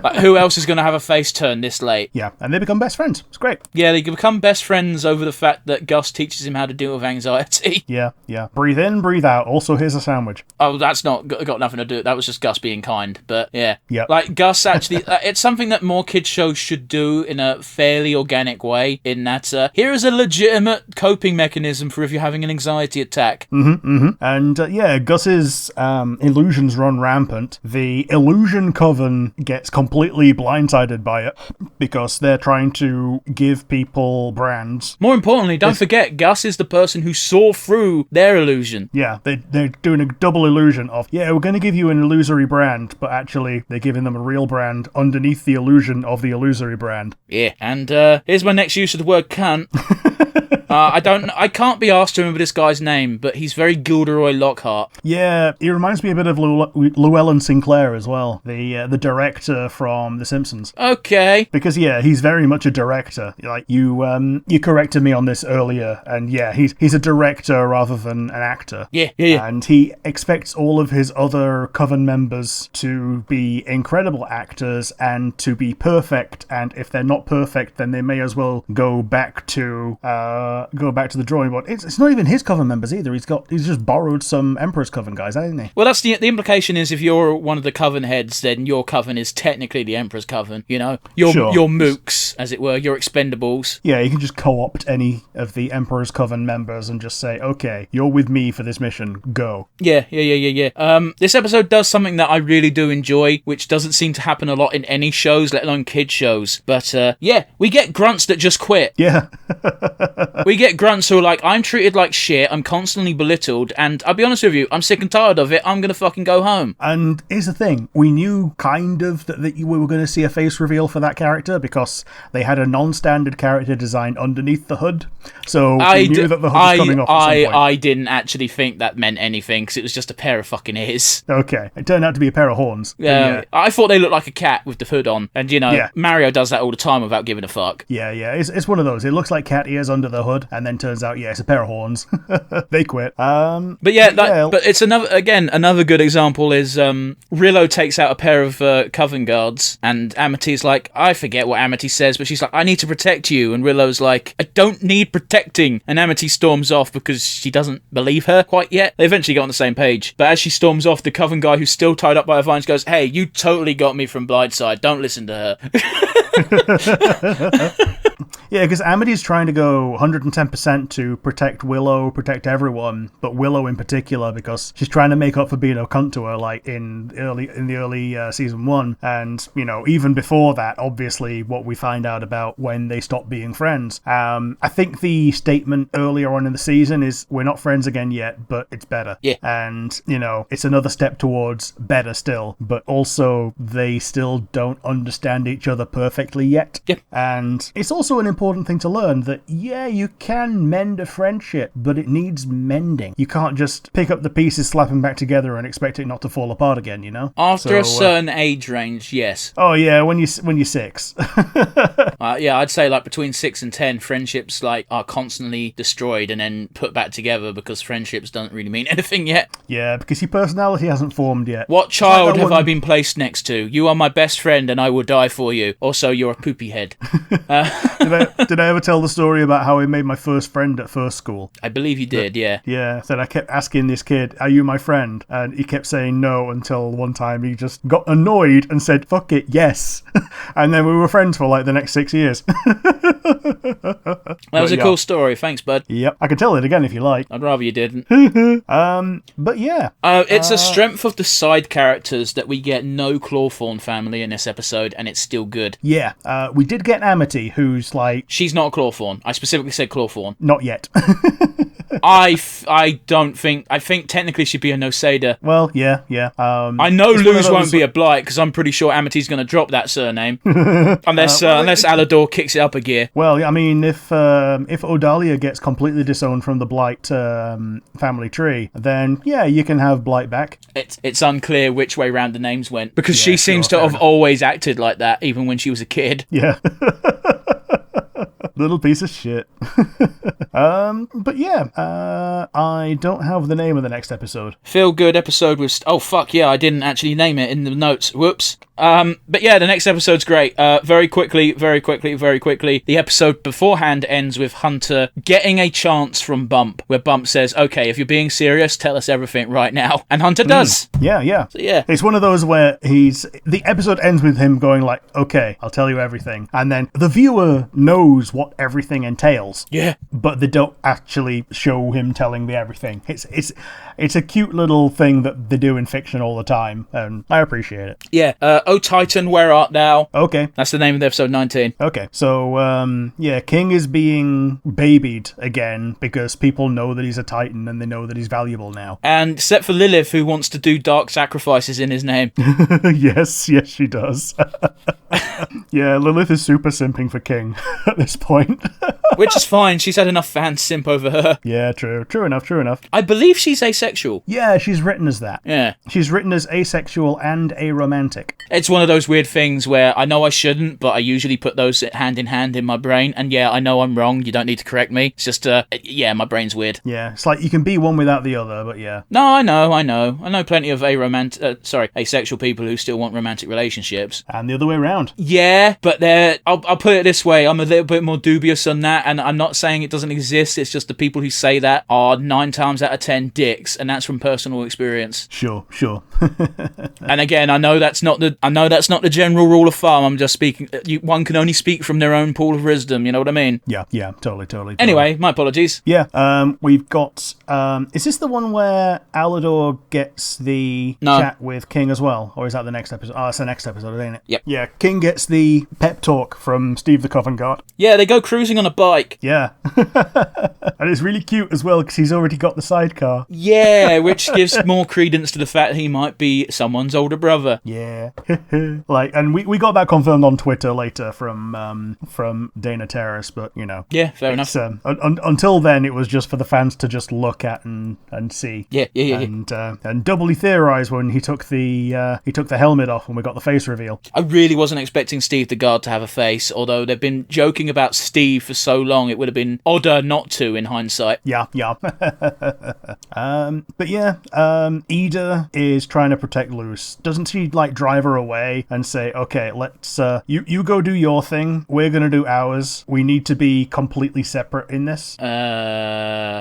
Like, who else is going to have a face turn this late? Yeah, and they become best friends. It's great. Yeah, they become best friends over the fact that Gus teaches him how to deal with anxiety. Yeah. Breathe in, breathe out. Also, here's a sandwich. Oh, that's not got nothing to do. That was just Gus being kind. But yeah. Yep. Like, Gus actually, it's something that more kids shows should do in a fairly organic way, in that here is a legitimate coping mechanism for if you're having an anxiety attack. And yeah, Gus's illusions run rampant. The illusion coven gets completely blindsided blindsided by it because they're trying to give people brands. More importantly, don't forget, Gus is the person who saw through their illusion. Yeah, they're doing a double illusion of, yeah, we're going to give you an illusory brand, but actually they're giving them a real brand underneath the illusion of the illusory brand. Yeah, and here's my next use of the word cunt. I can't be asked to remember this guy's name, but he's very Gilderoy Lockhart. Yeah, he reminds me a bit of Llewellyn Sinclair as well, the director from The Simpsons. Okay. Because yeah, he's very much a director. Like you corrected me on this earlier, and yeah, he's a director rather than an actor. Yeah. And he expects all of his other coven members to be incredible actors and to be perfect. And if they're not perfect, then they may as well go back to the drawing board. It's not even his coven members either. He's just borrowed some Emperor's Coven guys, hasn't he? Well, that's the implication is if you're one of the coven heads, then your coven is technically the Emperor's Coven. You know, your mooks, as it were, your expendables. Yeah, you can just co-opt any of the Emperor's Coven members and just say, okay, you're with me for this mission. Go. Yeah. This episode does something that I really do enjoy, which doesn't seem to happen a lot in any shows, let alone kid shows. But we get grunts that just quit. Yeah. We get grunts who are like, I'm treated like shit, I'm constantly belittled, and I'll be honest with you, I'm sick and tired of it, I'm gonna fucking go home. And here's the thing, we knew kind of that we were going to see a face reveal for that character because they had a non-standard character design underneath the hood, so we knew that the hood was coming off at some point. I didn't actually think that meant anything, because it was just a pair of fucking ears. Okay, it turned out to be a pair of horns. Yeah, I thought they looked like a cat with the hood on, and Mario does that all the time without giving a fuck. Yeah, it's one of those, it looks like cat ears under the hood, and then turns out, it's a pair of horns. They quit. But it's another good example is Rillo takes out a pair of coven guards, and Amity's like, I forget what Amity says, but she's like, I need to protect you, and Rillo's like, I don't need protecting, and Amity storms off because she doesn't believe her quite yet. They eventually get on the same page, but as she storms off, the coven guy who's still tied up by her vines goes, hey, you totally got me from Blindside, don't listen to her. Yeah, because Amity's trying to go 110% to protect Willow, protect everyone, but Willow in particular, because she's trying to make up for being a cunt to her, like in the early season 1, and even before that, obviously, what we find out about when they stop being friends. I think the statement earlier on in the season is, we're not friends again yet, but it's better. Yeah. And it's another step towards better still, but also they still don't understand each other perfectly yet. Yeah. And it's also an important thing to learn that, you can mend a friendship, but it needs mending. You can't just pick up the pieces, slap them back together, and expect it not to fall apart again, After a certain age range, yes. Oh, yeah, when you're 6. I'd say like between 6 and 10, friendships are constantly destroyed and then put back together because friendships don't really mean anything yet. Yeah, because your personality hasn't formed yet. What child have I been placed next to? You are my best friend and I will die for you. Also, you're a poopy head. Did I ever tell the story about how I made my first friend at first school? I believe you did, yeah. Yeah, so I kept asking this kid, are you my friend? And he kept saying no until one time he just got annoyed and said, fuck it, yes. And then we were friends for like the next 6 years. That was a cool story. Thanks, bud. Yep, I can tell it again if you like. I'd rather you didn't. But yeah. It's a strength of the side characters that we get no Clawthorne family in this episode, and it's still good. Yeah, we did get Amity, who's like... She's not a Clawthorne. I specifically said Clawthorne. Not yet. I think technically she'd be a Noseda. Well, yeah. I know Luz won't be a Blight because I'm pretty sure Amity's going to drop that surname unless Alador kicks it up a gear. Well, I mean, if Odalia gets completely disowned from the Blight family tree, then yeah, you can have Blight back. It's unclear which way round the names went because she seems to have always acted like that, even when she was a kid. Yeah. Little piece of shit. But yeah, I don't have the name of the next episode. Feel good episode with... Oh, fuck, yeah, I didn't actually name it in the notes. Whoops. But yeah, the next episode's great. Very quickly, the episode beforehand ends with Hunter getting a chance from Bump, where Bump says, okay, if you're being serious, tell us everything right now. And Hunter does. Yeah. So, yeah. It's one of those where the episode ends with him going like, okay, I'll tell you everything. And then the viewer knows what everything entails. Yeah. But they don't actually show him telling me everything. It's a cute little thing that they do in fiction all the time, and I appreciate it. Yeah. O Titan, where art thou? Okay. That's the name of episode 19. Okay. So, King is being babied again because people know that he's a Titan and they know that he's valuable now. And except for Lilith, who wants to do dark sacrifices in his name. Yes, she does. Yeah, Lilith is super simping for King at this point. Which is fine. She's had enough fans simp over her. Yeah, true. True enough. I believe she's asexual. Yeah, she's written as that. Yeah. She's written as asexual and aromantic. It's one of those weird things where I know I shouldn't, but I usually put those hand in hand in my brain. And yeah, I know I'm wrong. You don't need to correct me. It's just, my brain's weird. Yeah, it's like you can be one without the other, but yeah. No, I know. I know plenty of asexual people who still want romantic relationships. And the other way around. Yeah, but I'll put it this way. I'm a little bit more dubious on that, and I'm not saying it doesn't exist. It's just the people who say that are 9 times out of 10 dicks, and that's from personal experience. Sure. And again, I know that's not the general rule of thumb. I'm just speaking. One can only speak from their own pool of wisdom. You know what I mean? Yeah, totally. Anyway, my apologies. Yeah, we've got. Is this the one where Alador gets the chat with King as well, or is that the next episode? Oh, it's the next episode, ain't it? Yep. Yeah, King gets the pep talk from Steve the Covent Guard. Yeah, they go cruising on a bike. Yeah, and it's really cute as well because he's already got the sidecar. Yeah, which gives more credence to the fact that he might be someone's older brother. Yeah, and we got that confirmed on Twitter later from Dana Terrace, but you know. Yeah, fair enough. Until then, it was just for the fans to just look at and see. Yeah. And doubly theorise when he took the helmet off when we got the face reveal. I really wasn't expecting Steve the Guard to have a face, although they've been joking about Steve for so long, it would have been odder not to in hindsight. Yeah. But yeah, Ida is trying to protect Luce. Doesn't she drive her away and say, okay, let's you go do your thing, we're gonna do ours, we need to be completely separate in this?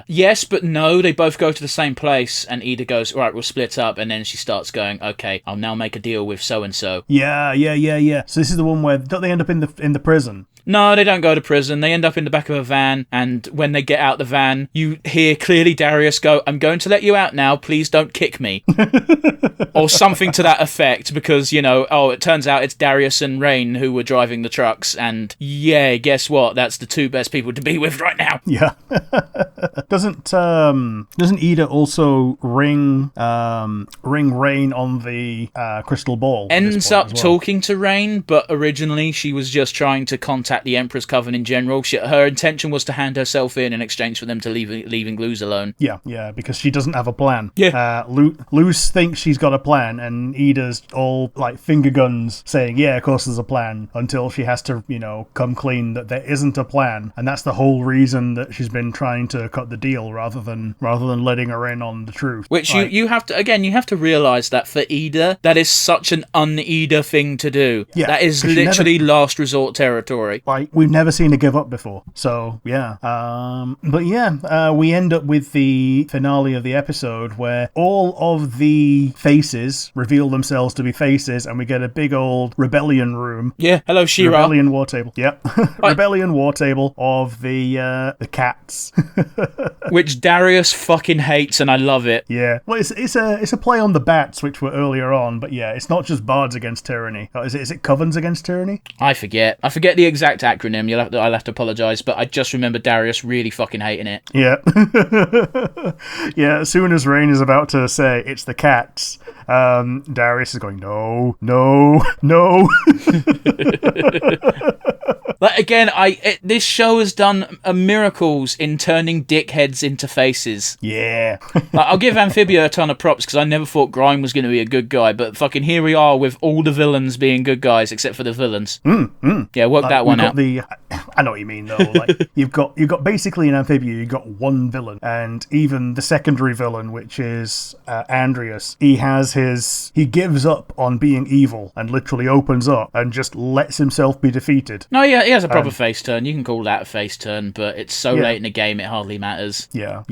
Yes, but no, they both go to the same place, and Ida goes, all right, we'll split up, and then she starts going, okay, I'll now make a deal with so-and-so. Yeah. So this is the one where, don't they end up in the prison? No, they don't go to prison. They end up in the back of a van, and when they get out the van, you hear clearly Darius go, I'm going to let you out now, please don't kick me. Or something to that effect, because, it turns out it's Darius and Rain who were driving the trucks, and yeah, guess what? That's the 2 best people to be with right now. Yeah. Doesn't Ida also ring Rain on the crystal ball? Ends up talking to Rain, but originally she was just trying to contact the Emperor's Coven in general. Her intention was to hand herself in exchange for them to leaving Luz alone. Yeah, because she doesn't have a plan. Yeah. Luz thinks she's got a plan, and Ida's all finger guns saying, yeah, of course there's a plan, until she has to, come clean that there isn't a plan, and that's the whole reason that she's been trying to cut the deal rather than letting her in on the truth. Which you have to realize that for Ida, that is such an un-Ida thing to do. Yeah, that is literally last resort territory. We've never seen her give up before. So yeah. We end up with the finale of the episode where all of the faces reveal themselves to be faces, and we get a big old rebellion room. Yeah, hello She-Ra. Rebellion war table. Yep. Rebellion war table of the cats. Which Darius fucking hates, and I love it. Yeah. Well, it's a play on the bats, which were earlier on, but yeah, it's not just bards against tyranny. Is it covens against tyranny? I forget the exact acronym. I'll have to apologise, but I just remember Darius really fucking hating it. Yeah. Yeah, as soon as Rain is about to say it's the cats, Darius is going, no. Again, this show has done miracles in turning dickheads into faces. Yeah. I'll give Amphibia a ton of props because I never thought Grime was going to be a good guy, but fucking here we are with all the villains being good guys except for the villains. Yeah, work that one out. I know what you mean though. You've got basically in Amphibia you've got one villain, and even the secondary villain, which is Andreas, he gives up on being evil and literally opens up and just lets himself be defeated. No, yeah, he has a proper face turn. You can call that a face turn, but it's so late in the game it hardly matters. Yeah.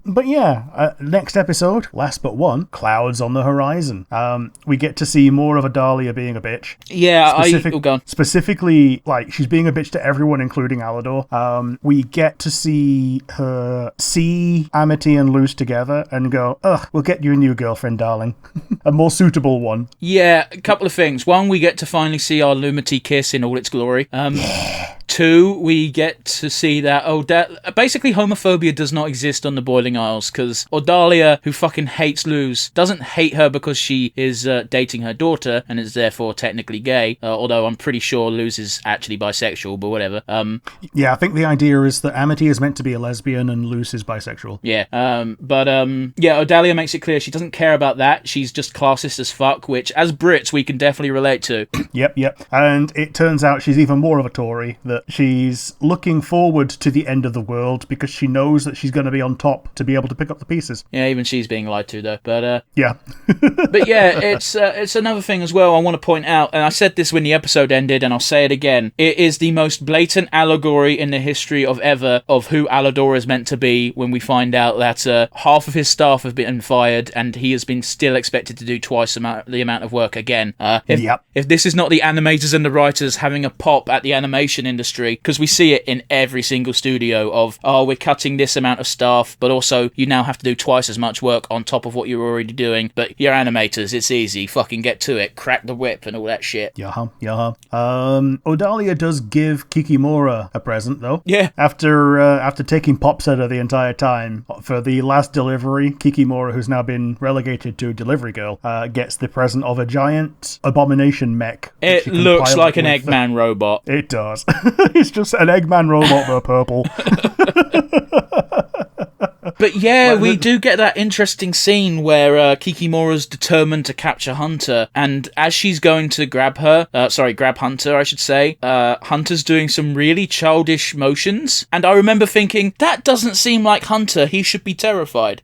But yeah, next episode, last but one, clouds on the horizon. We get to see more of Adalia being a bitch. Yeah, specifically, she's being a bitch to everyone, including Alador. We get to see her see Amity and Luce together and go, ugh, we'll get you a new girlfriend, darling. A more suitable one. Yeah, a couple of things. One, we get to finally see our Lumity kiss in all its glory. Two, we get to see that basically homophobia does not exist on the Boiling Isles, because Odalia, who fucking hates Luz, doesn't hate her because she is dating her daughter and is therefore technically gay, although I'm pretty sure Luz is actually bisexual, but whatever. Yeah, I think the idea is that Amity is meant to be a lesbian and Luz is bisexual. Yeah, but Odalia makes it clear she doesn't care about that. She's just classist as fuck, which as Brits we can definitely relate to. Yep. And it turns out she's even more of a Tory, that she's looking forward to the end of the world because she knows that she's going to be on top to be able to pick up the pieces. Yeah, even she's being lied to though. But yeah. But yeah, it's another thing as well I want to point out, and I said this when the episode ended, and I'll say it again. It is the most blatant allegory in the history of ever of who Alador is meant to be when we find out that half of his staff have been fired and he has been still expected to do twice the amount of work again. If this is not the animators and the writers having a pop at the animation industry, because we see it in every single studio of, we're cutting this amount of staff, but also you now have to do twice as much work on top of what you're already doing, but you're animators, it's easy, fucking get to it, crack the whip and all that shit. Yeah. Odalia does give Kikimora a present, though. Yeah. After taking Popsetter the entire time, for the last delivery, Kikimora, who's now been relegated to delivery girl, gets the present of a giant abomination mech. It looks like an Eggman robot. It does. It's just an Eggman robot, but purple. But yeah, we do get that interesting scene where Kikimora's determined to capture Hunter, and as she's going to grab Hunter, I should say, Hunter's doing some really childish motions, and I remember thinking, that doesn't seem like Hunter, he should be terrified.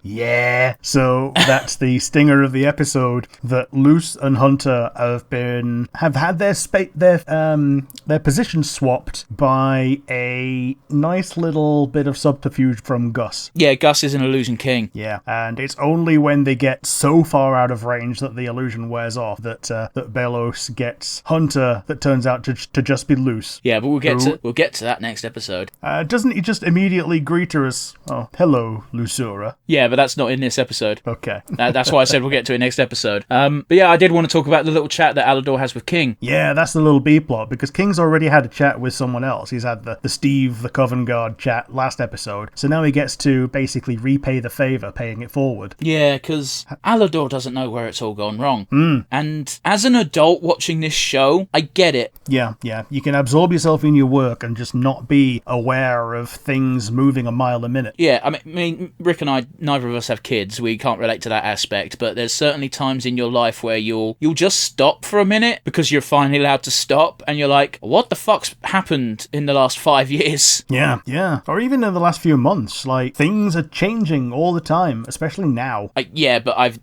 Yeah. So that's the stinger of the episode, that Luce and Hunter have had their positions swapped by a nice little bit of subterfuge from Gus. Yeah, Gus is an illusion king. Yeah, and it's only when they get so far out of range that the illusion wears off that Belos gets Hunter that turns out to just be Luce. Yeah, but we'll get to that next episode. Doesn't he just immediately greet her as, "Oh, hello, Lucura"? Yeah, but that's not in this episode. Okay. That's why I said we'll get to it next episode. But yeah, I did want to talk about the little chat that Alador has with King. Yeah, that's the little B plot, because King's already had a chat with someone else. He's had the Steve, the Coven Guard chat last episode. So now he gets to basically repay the favour, paying it forward. Yeah, because Alador doesn't know where it's all gone wrong. And as an adult watching this show, I get it. Yeah. You can absorb yourself in your work and just not be aware of things moving a mile a minute. Yeah, I mean, Rick and I, neither of us have kids. We can't relate to that aspect, but there's certainly times in your life where you'll just stop for a minute because you're finally allowed to stop, and you're like, what the fuck's happened in the last 5 years? Yeah. Or even in the last few months. Like, things are changing all the time, especially now. Yeah, but I've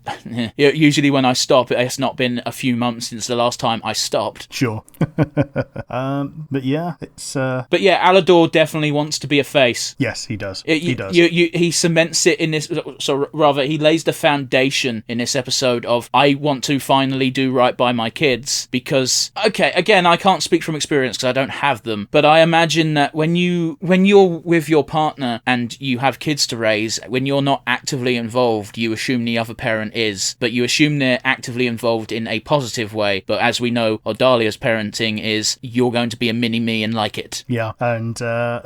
usually when I stop, it's not been a few months since the last time I stopped. Sure. But yeah, it's... But yeah, Alador definitely wants to be a face. Yes, he does. He does. He cements it in this... So rather, he lays the foundation in this episode of, I want to finally do right by my kids, because... Okay, again, I can't speak from experience because I don't have them, but I imagine that when you're with your partner and you have kids to raise, when you're not actively involved, you assume the other parent is, but you assume they're actively involved in a positive way. But as we know, Odalia's parenting is, you're going to be a mini-me and like it. Yeah, and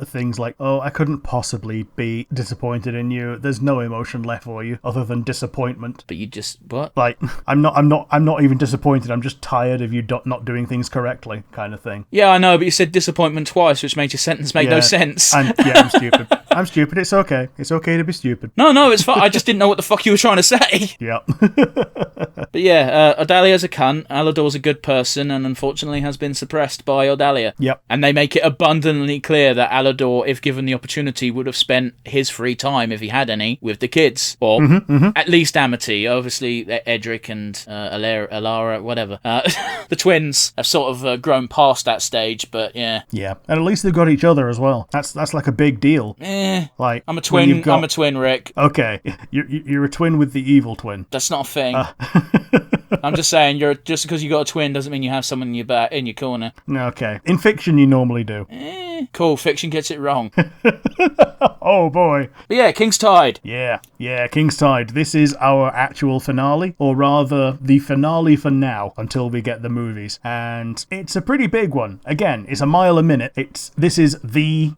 things like, oh, I couldn't possibly be disappointed in you. There's no emotion left for you other than disappointment. But you just, what? Like, I'm not even disappointed. I'm just tired of you not doing things correctly, kind of thing. Yeah, I know, but you said disappointment twice, which made your sentence make no sense. I'm stupid. I'm stupid. It's okay. It's okay to be stupid. No, it's fine. I just didn't know what the fuck you were trying to say. Yeah. But yeah, Odalia's a cunt. Alador's a good person, and unfortunately has been suppressed by Odalia. Yep. And they make it abundantly clear that Alador, if given the opportunity, would have spent his free time, if he had any, with the kids. Or at least Amity. Obviously, Edric and Alara, whatever. The twins have sort of grown past that stage, but yeah. Yeah. And at least they've got each other as well. That's like a big deal. Like, I'm a twin. I'm a twin, Rick. Okay. You're a twin with the evil twin. That's not a thing. I'm just saying, just because you got a twin doesn't mean you have someone in your corner. Okay. In fiction, you normally do. Cool. Fiction gets it wrong. Oh boy. But yeah, King's Tide. Yeah, King's Tide. This is our actual finale, or rather, the finale for now, until we get the movies. And it's a pretty big one. Again, it's a mile a minute. This is the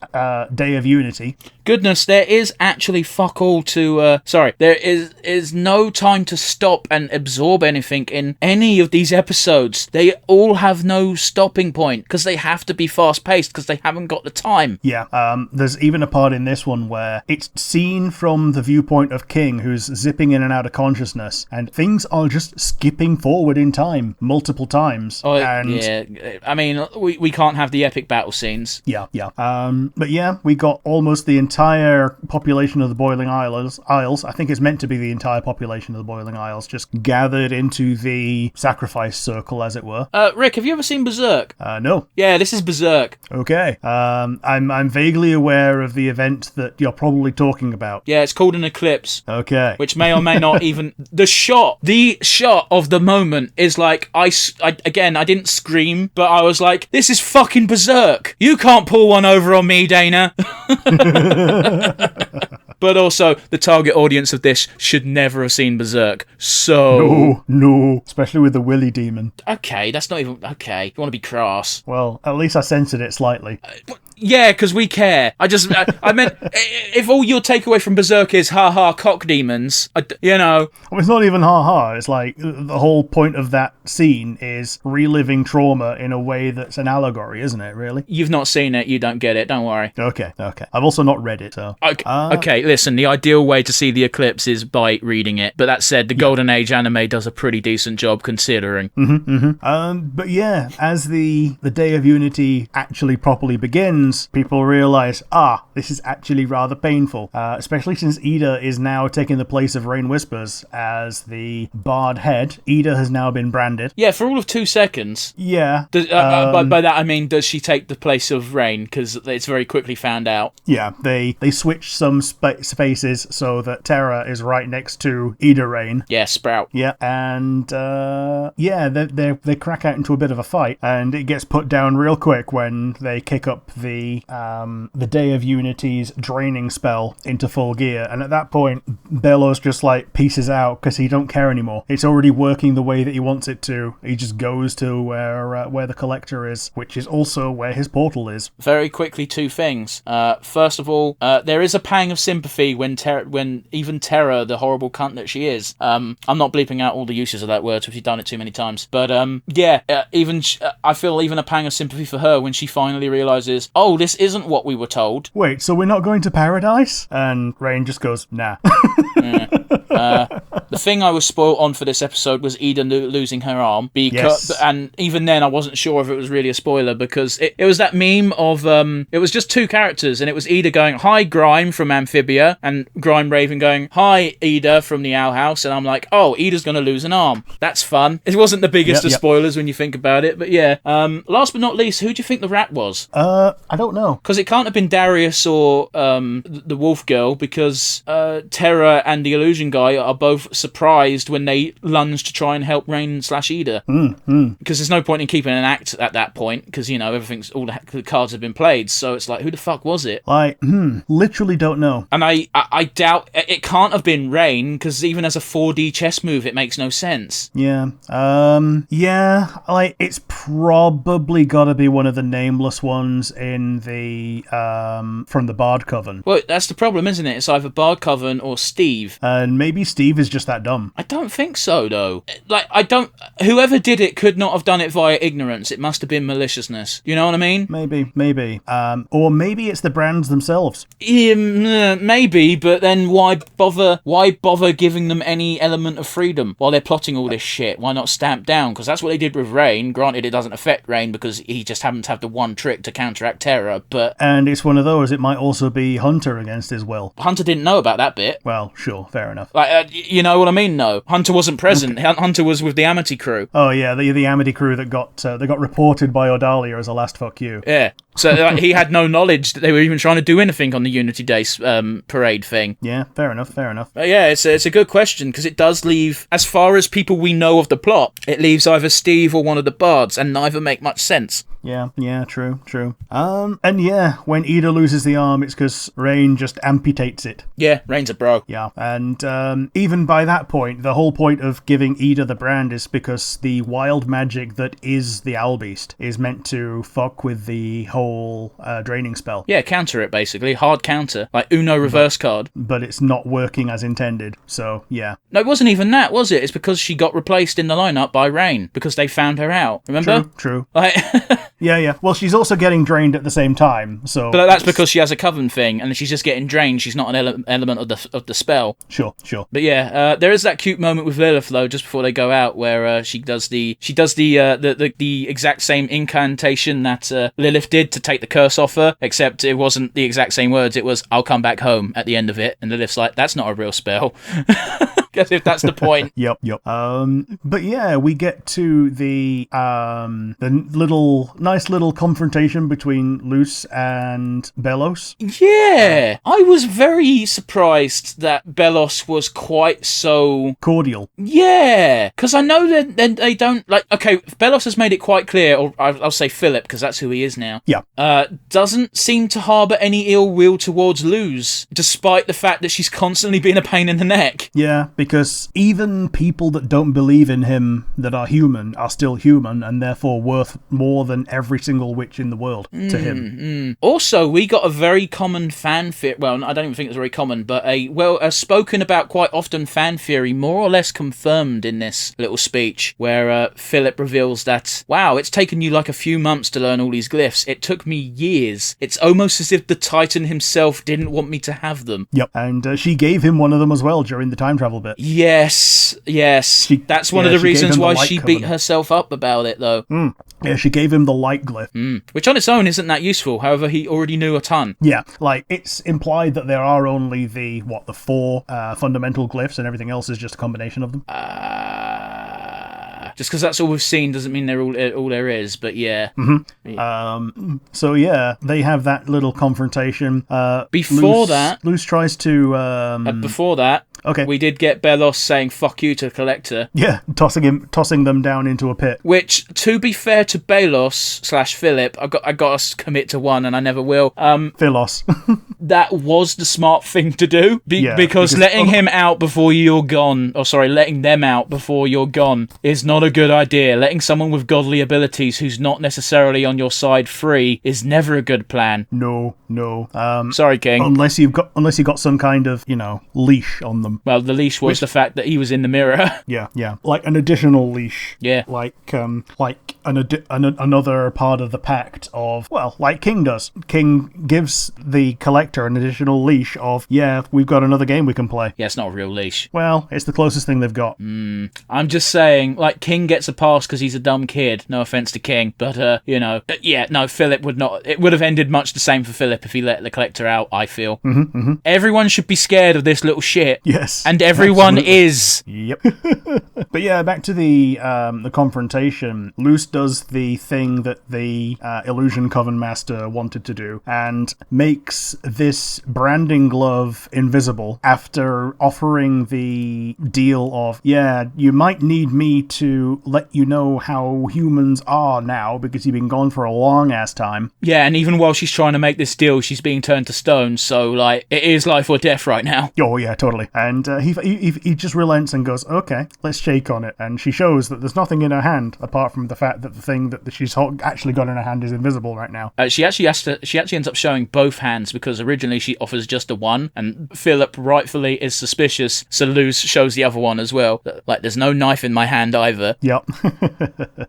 Day of Unity. Goodness, there is actually fuck all to... there is no time to stop and absorb anything in any of these episodes. They all have no stopping point, because they have to be fast-paced, because they haven't got the time. Yeah, there's even a part in this one where it's seen from the viewpoint of King, who's zipping in and out of consciousness, and things are just skipping forward in time multiple times. Oh, yeah. I mean, we can't have the epic battle scenes. Yeah. But yeah, we got almost the entire population of the Boiling Isles. I think it's meant to be the entire population of the Boiling Isles, just gathered into the sacrifice circle, as it were. Rick, have you ever seen Berserk? No. Yeah, this is Berserk. Okay. I'm vaguely aware of the event that you're probably talking about. Yeah, it's called an eclipse. Okay. Which may or may not even... The shot of the moment is like... I didn't scream, but I was like, this is fucking Berserk. You can't pull one over on me, Dana. But also, the target audience of this should never have seen Berserk. So... No. Especially with the Willy demon. Okay, that's not even... Okay, you want to be crass. Well, at least I censored it slightly. Yeah, because we care. I meant, if all your takeaway from Berserk is ha-ha cock demons, Well, it's not even ha-ha. It's like, the whole point of that scene is reliving trauma in a way that's an allegory, isn't it, really? You've not seen it, you don't get it, don't worry. Okay. I've also not read it, so... Okay, listen, the ideal way to see the eclipse is by reading it. But that said, the Golden Age anime does a pretty decent job considering. But yeah, as the Day of Unity actually properly begins, people realize, this is actually rather painful, especially since Ida is now taking the place of Rain Whispers as the Bard head. Ida has now been branded. Yeah, for all of 2 seconds. Yeah. By that I mean, does she take the place of Rain? Because it's very quickly found out. Yeah, they switch some spaces so that Terra is right next to Ida Rain. Yeah, Sprout. Yeah, and they crack out into a bit of a fight, and it gets put down real quick when they kick up the Day of Unity's draining spell into full gear, and at that point Bellows just like pieces out because he don't care anymore. It's already working the way that he wants it to. He just goes to where the Collector is, which is also where his portal is. Very quickly, 2 things. First of all, there is a pang of sympathy when even Terra, the horrible cunt that she is, I'm not bleeping out all the uses of that word if you've done it too many times, but I feel even a pang of sympathy for her when she finally realizes, oh, this isn't what we were told. Wait, so we're not going to paradise? And Rain just goes, nah. The thing I was spoiled on for this episode was Ida losing her arm, and even then I wasn't sure if it was really a spoiler, because it was that meme of it was just 2 characters, and it was Ida going, hi Grime from Amphibia, and Grime Raven going, hi Ida from the Owl House, and I'm like, oh, Ida's gonna lose an arm. That's fun. It wasn't the biggest of spoilers when you think about it, but yeah. Last but not least, who do you think the rat was? I don't know. Because it can't have been Darius or the Wolf Girl, because Terra and the Illusion guy are both surprised when they lunge to try and help Rain/Ida. Because there's no point in keeping an act at that point, because, all the cards have been played, so it's like, who the fuck was it? Literally don't know. And I doubt, it can't have been Rain, because even as a 4D chess move, it makes no sense. Yeah. It's probably gotta be one of the nameless ones in the, from the Bard Coven. Well, that's the problem, isn't it? It's either Bard Coven or Steve. And maybe Steve is just that dumb. I don't think so, though. Whoever did it could not have done it via ignorance. It must have been maliciousness. You know what I mean? Maybe. Or maybe it's the brands themselves. Maybe, but then why bother giving them any element of freedom while they're plotting all this shit? Why not stamp down? Because that's what they did with Rain. Granted, it doesn't affect Rain because he just happens to have the one trick to counteract Terror, but... And it's one of those, it might also be Hunter against his will. Hunter didn't know about that bit. Well, sure, fair enough. You know what I mean? No. Hunter wasn't present. Okay. Hunter was with the Amity crew. Oh, yeah, the Amity crew that got reported by Odalia as a last fuck you. Yeah. So he had no knowledge that they were even trying to do anything on the Unity Day parade thing. Yeah, fair enough. Yeah, it's a good question, because it does leave, as far as people we know of the plot, it leaves either Steve or one of the bards, and neither make much sense. Yeah, true. And yeah, when Ida loses the arm, it's because Rain just amputates it. Yeah, Rain's a bro. Yeah, and even by that point, the whole point of giving Ida the brand is because the wild magic that is the Owl Beast is meant to fuck with the whole draining spell. Yeah, counter it, basically. Hard counter. Like Uno reverse card. But it's not working as intended, so yeah. No, it wasn't even that, was it? It's because she got replaced in the lineup by Rain, because they found her out. Remember? True. Like... Yeah. Well, she's also getting drained at the same time, so... But that's because she has a coven thing, and she's just getting drained. She's not an element of the spell. Sure. But yeah, there is that cute moment with Lilith, though, just before they go out, where she does the exact same incantation that Lilith did to take the curse off her, except it wasn't the exact same words. It was, "I'll come back home" at the end of it, and Lilith's like, "That's not a real spell." Guess if that's the point. Yep. But yeah, we get to the nice little confrontation between Luce and Belos. Yeah, I was very surprised that Belos was quite so cordial. Yeah, because I know that they don't like. Okay, Belos has made it quite clear, or I'll say Philip, because that's who he is now. Yeah. Doesn't seem to harbour any ill will towards Luz, despite the fact that she's constantly been a pain in the neck. Yeah, because even people that don't believe in him that are human are still human, and therefore worth more than every single witch in the world to him. Also, we got a very common fan theory. Well, I don't even think it's very common, but a spoken about quite often fan theory, more or less confirmed in this little speech, where Philip reveals that, wow, it's taken you like a few months to learn all these glyphs. It took me years. It's almost as if the Titan himself didn't want me to have them. Yep, and she gave him one of them as well during the time travel bit. Yes. That's one of the reasons why she beat herself up about it, though. Yeah, she gave him the light glyph. Which on its own isn't that useful, however, he already knew a ton. Yeah, like, it's implied that there are only the 4 fundamental glyphs, and everything else is just a combination of them. Just because that's all we've seen doesn't mean they're all there is, but yeah. So yeah, they have that little confrontation. Before that... Luce tries to... before that... Okay. We did get Belos saying "fuck you" to Collector. Yeah, tossing them down into a pit. Which, to be fair to Belos/Philip, I got to commit to one, and I never will. Philos. That was the smart thing to do, because letting him out before you're gone, letting them out before you're gone, is not a good idea. Letting someone with godly abilities who's not necessarily on your side free is never a good plan. No. Sorry, King. Unless you got some kind of leash on them. Well, the leash was the fact that he was in the mirror. Yeah. Like an additional leash. Yeah. Like another part of the pact of, well, like King does. King gives the Collector an additional leash of, we've got another game we can play. Yeah, it's not a real leash. Well, it's the closest thing they've got. I'm just saying, like, King gets a pass because he's a dumb kid. No offense to King. But, Philip would not... It would have ended much the same for Philip if he let the Collector out, I feel. Everyone should be scared of this little shit. Yes. And everyone is. Yep. But yeah, back to the confrontation. Luce does the thing that the Illusion Coven Master wanted to do, and makes this branding glove invisible after offering the deal of, you might need me to let you know how humans are now, because you've been gone for a long ass time. Yeah, and even while she's trying to make this deal, she's being turned to stone, so, like, it is life or death right now. Oh, yeah, totally. And he just relents and goes, okay, let's shake on it. And she shows that there's nothing in her hand apart from the fact that the thing that she's actually got in her hand is invisible right now. She actually ends up showing both hands, because originally she offers just the one, and Philip rightfully is suspicious, so Luce shows the other one as well. Like, there's no knife in my hand either. Yep.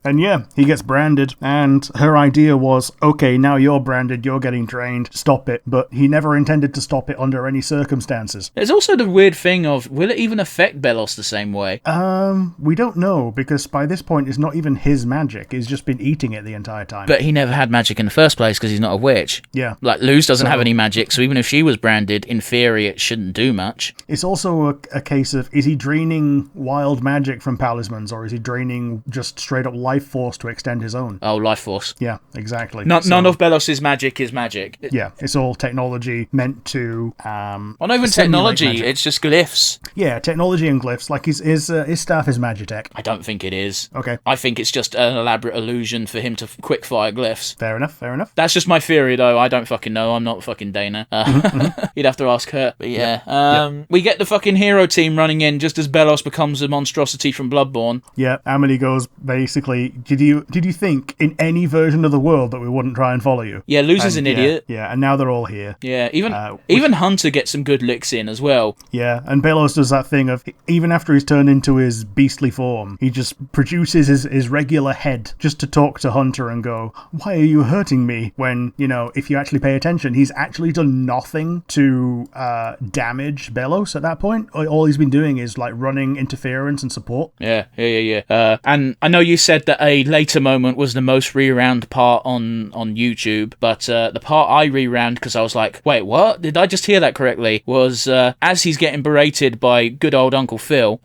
And yeah, he gets branded, and her idea was, okay, now you're branded, you're getting drained, stop it. But he never intended to stop it under any circumstances. There's also the weird thing of, will it even affect Belos the same way? We don't know, because by this point it's not even his magic. He's just been eating it the entire time. But he never had magic in the first place because he's not a witch. Yeah. Like, Luz doesn't have any magic, so even if she was branded, in theory it shouldn't do much. It's also a case of, is he draining wild magic from talismans, or is he draining just straight up life force to extend his own? Oh, life force. Yeah, exactly. None of Belos's magic is magic. Yeah, it's all technology meant to... well, not even technology, it's just glyphs. Yeah, technology and glyphs. Like his staff is Magitech. I don't think it is. Okay. I think it's just an elaborate illusion for him to quick fire glyphs. Fair enough. That's just my theory, though. I don't fucking know. I'm not fucking Dana. You'd have to ask her. But yeah. We get the fucking hero team running in just as Belos becomes a monstrosity from Bloodborne. Yeah, Amity goes, basically, did you think in any version of the world that we wouldn't try and follow you? Yeah, Loser's an idiot. Yeah, and now they're all here. Yeah, even Hunter gets some good licks in as well. Yeah, and Belos does that thing of, even after he's turned into his beastly form, he just produces his regular head just to talk to Hunter and go, why are you hurting me? When, if you actually pay attention, he's actually done nothing to damage Belos at that point. All he's been doing is like running interference and support. Yeah. And I know you said that a later moment was the most rewound part on YouTube, but the part I rewound, because I was like, wait, what? Did I just hear that correctly? Was as he's getting berated by good old Uncle Phil,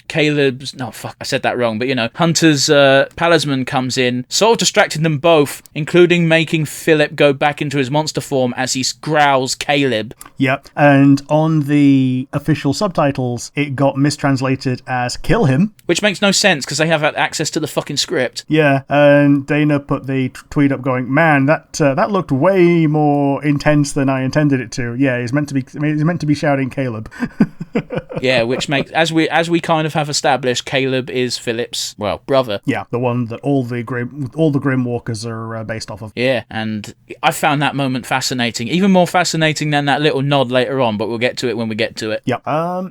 Caleb's... No, fuck, I said that wrong, but Hunter's talisman comes in, sort of distracting them both, including making Philip go back into his monster form as he growls Caleb. Yep, and on the official subtitles, it got mistranslated as kill him. Which makes no sense, because they have access to the fucking script. Yeah, and Dana put the tweet up going, man, that looked way more intense than I intended it to. Yeah, he's meant to be shouting Caleb. Yeah, which makes, as we kind of have established, Caleb is Philip's, brother. Yeah, the one that all the Grim Walkers are based off of. Yeah, and I found that moment fascinating, even more fascinating than that little nod later on, but we'll get to it when we get to it. Yep.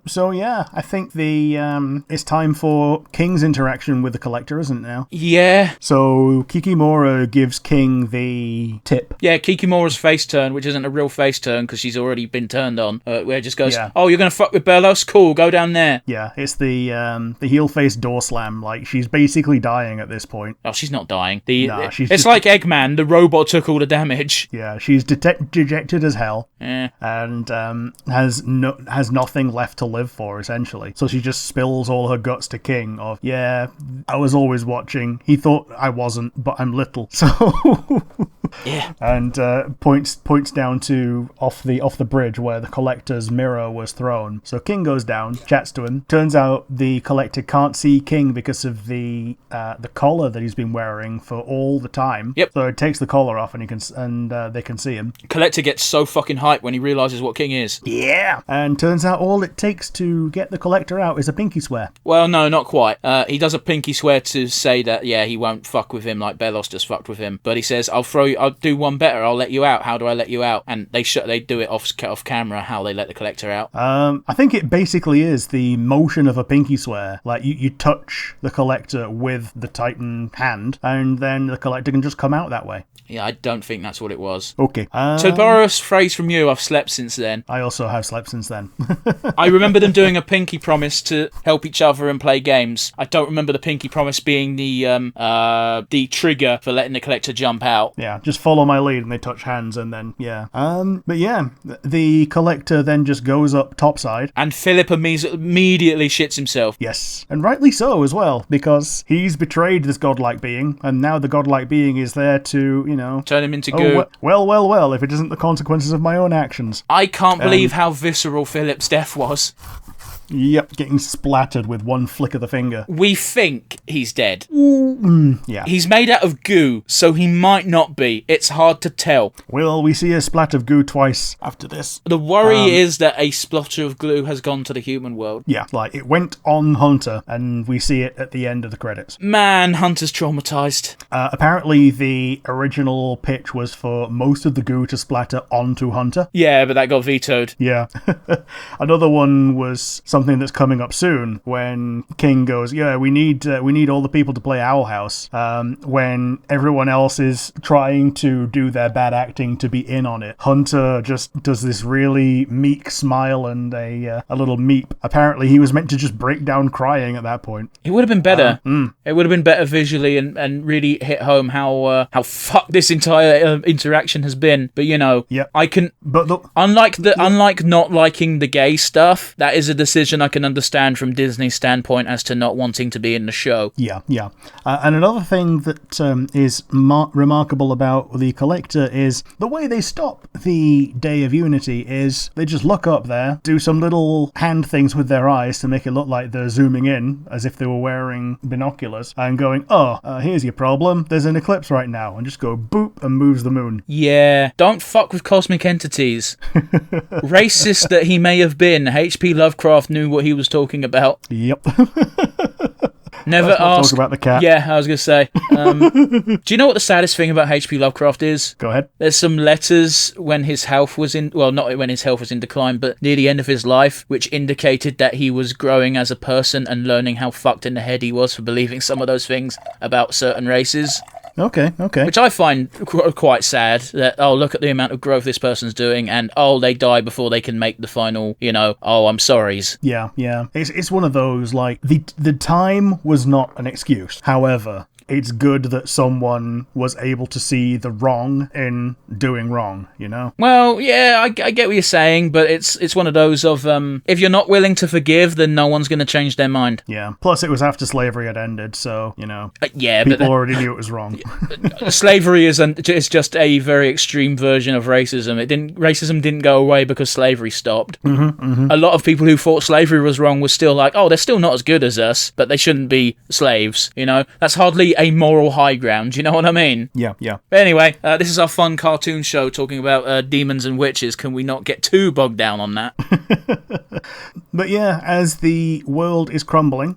So yeah, I think it's time for King's interaction with the Collector, isn't it now? Yeah. So Kikimora gives King the tip. Yeah, Kikimora's face turn, which isn't a real face turn because she's already been turned on, where it just goes, oh, you're going to fuck with Belos? Cool, go down there. Yeah, it's the heel face door slam. Like, she's basically dying at this point. Oh, she's not dying. It's like Eggman, the robot took all the damage. Yeah, she's dejected as hell. Yeah. And has nothing left to live for, essentially. So she just spills all her guts to King of, yeah, I was always watching. He thought I wasn't, but I'm little. So... Yeah. And points down to off the bridge where the Collector's mirror was thrown. So King goes down, chats to him. Turns out the Collector can't see King because of the collar that he's been wearing for all the time. Yep. So it takes the collar off and they can see him. Collector gets so fucking hyped when he realizes what King is. Yeah. And turns out all it takes to get the Collector out is a pinky swear. Well, no, not quite. He does a pinky swear to say that, yeah, he won't fuck with him like Belos just fucked with him. But he says, I'll do one better. I'll let you out. How do I let you out? And they do it off camera, how they let the Collector out. I think it basically is the motion of a pinky swear. Like, you touch the Collector with the Titan hand, and then the Collector can just come out that way. Yeah, I don't think that's what it was. Okay. To borrow a phrase from you, I've slept since then. I also have slept since then. I remember them doing a pinky promise to help each other and play games. I don't remember the pinky promise being the trigger for letting the Collector jump out. Yeah, just follow my lead and they touch hands and then, yeah. But yeah, the Collector then just goes up topside. And Philip immediately shits himself. Yes, and rightly so as well, because he's betrayed this godlike being, and now the godlike being is there to, turn him into goo. Well, if it isn't the consequences of my own actions. I can't believe how visceral Philip's death was. Yep, getting splattered with one flick of the finger. We think he's dead. Yeah. He's made out of goo, so he might not be. It's hard to tell. Well, we see a splat of goo twice after this. The worry is that a splotter of glue has gone to the human world. Yeah, like it went on Hunter, and we see it at the end of the credits. Man, Hunter's traumatized. Apparently, the original pitch was for most of the goo to splatter onto Hunter. Yeah, but that got vetoed. Yeah. Another one was something that's coming up soon when King goes, yeah, we need all the people to play Owl House, when everyone else is trying to do their bad acting to be in on it. Hunter just does this really meek smile and a little meep. Apparently he was meant to just break down crying at that point. It would have been better. It would have been better visually and really hit home how fucked this entire interaction has been. But yep. I can. But look, unlike not liking the gay stuff, that is a decision decision I can understand from Disney's standpoint as to not wanting to be in the show. Yeah. And another thing that is remarkable about the Collector is the way they stop the Day of Unity is they just look up there, do some little hand things with their eyes to make it look like they're zooming in as if they were wearing binoculars and going, here's your problem, there's an eclipse right now, and just go boop and moves the moon. Yeah, don't fuck with cosmic entities. Racist that he may have been, H.P. Lovecraft knew what he was talking about. Yep. Never ask. Talk about the cat. Yeah, I was going to say. Do you know what the saddest thing about H.P. Lovecraft is? Go ahead. There's some letters when his health was in... Well, not when his health was in decline, but near the end of his life, which indicated that he was growing as a person and learning how fucked in the head he was for believing some of those things about certain races. Okay. Which I find quite sad, that, look at the amount of growth this person's doing, and, they die before they can make the final, I'm sorries. Yeah. It's one of those, like, the time was not an excuse. However, it's good that someone was able to see the wrong in doing wrong, Well, yeah, I get what you're saying, but it's one of those of, if you're not willing to forgive, then no one's going to change their mind. Yeah. Plus, it was after slavery had ended, so, yeah, people already knew it was wrong. Slavery is just a very extreme version of racism. Racism didn't go away because slavery stopped. A lot of people who thought slavery was wrong were still like, they're still not as good as us, but they shouldn't be slaves, That's hardly a moral high ground, you know what I mean? Yeah. But anyway, this is our fun cartoon show talking about demons and witches. Can we not get too bogged down on that? But yeah, as the world is crumbling,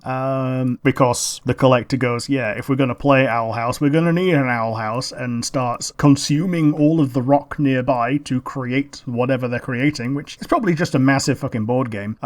because the Collector goes, if we're going to play Owl House, we're going to need an Owl House, and starts consuming all of the rock nearby to create whatever they're creating, which is probably just a massive fucking board game.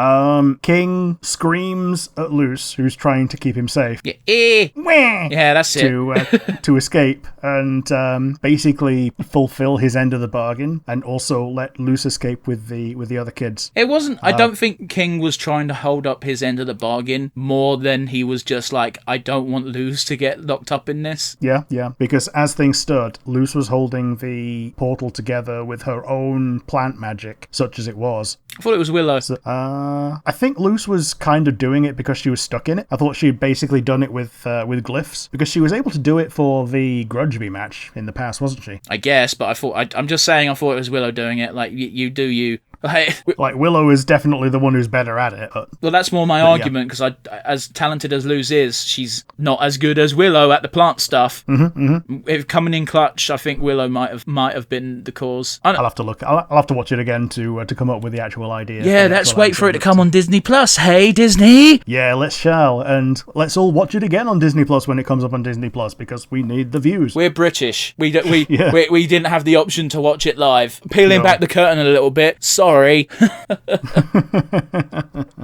King screams at Luce, who's trying to keep him safe. Yeah, that's it. To escape and basically fulfill his end of the bargain, and also let Luce escape with the other kids. It wasn't. I don't think King was trying to hold up his end of the bargain more than he was just like, I don't want Luce to get locked up in this. Yeah. Because as things stood, Luce was holding the portal together with her own plant magic, such as it was. I thought it was Willow. So, I think Luce was kind of doing it because she was stuck in it. I thought she had basically done it with glyphs, because she was able to do it for the Grudgeby match in the past, wasn't she? I guess, but I'm just saying I thought it was Willow doing it. Like, you do you. Like, Willow is definitely the one who's better at it. Well, that's more my argument, because as talented as Luz is, she's not as good as Willow at the plant stuff. If coming in clutch, I think Willow might have been the cause. I'll have to look. I'll have to watch it again to come up with the actual idea. Yeah, let's wait for it to come on Disney Plus. Hey, Disney! Yeah, let's shall, and let's all watch it again on Disney Plus when it comes up on Disney Plus, because we need the views. We're British. We didn't have the option to watch it live. Peeling back the curtain a little bit. Sorry.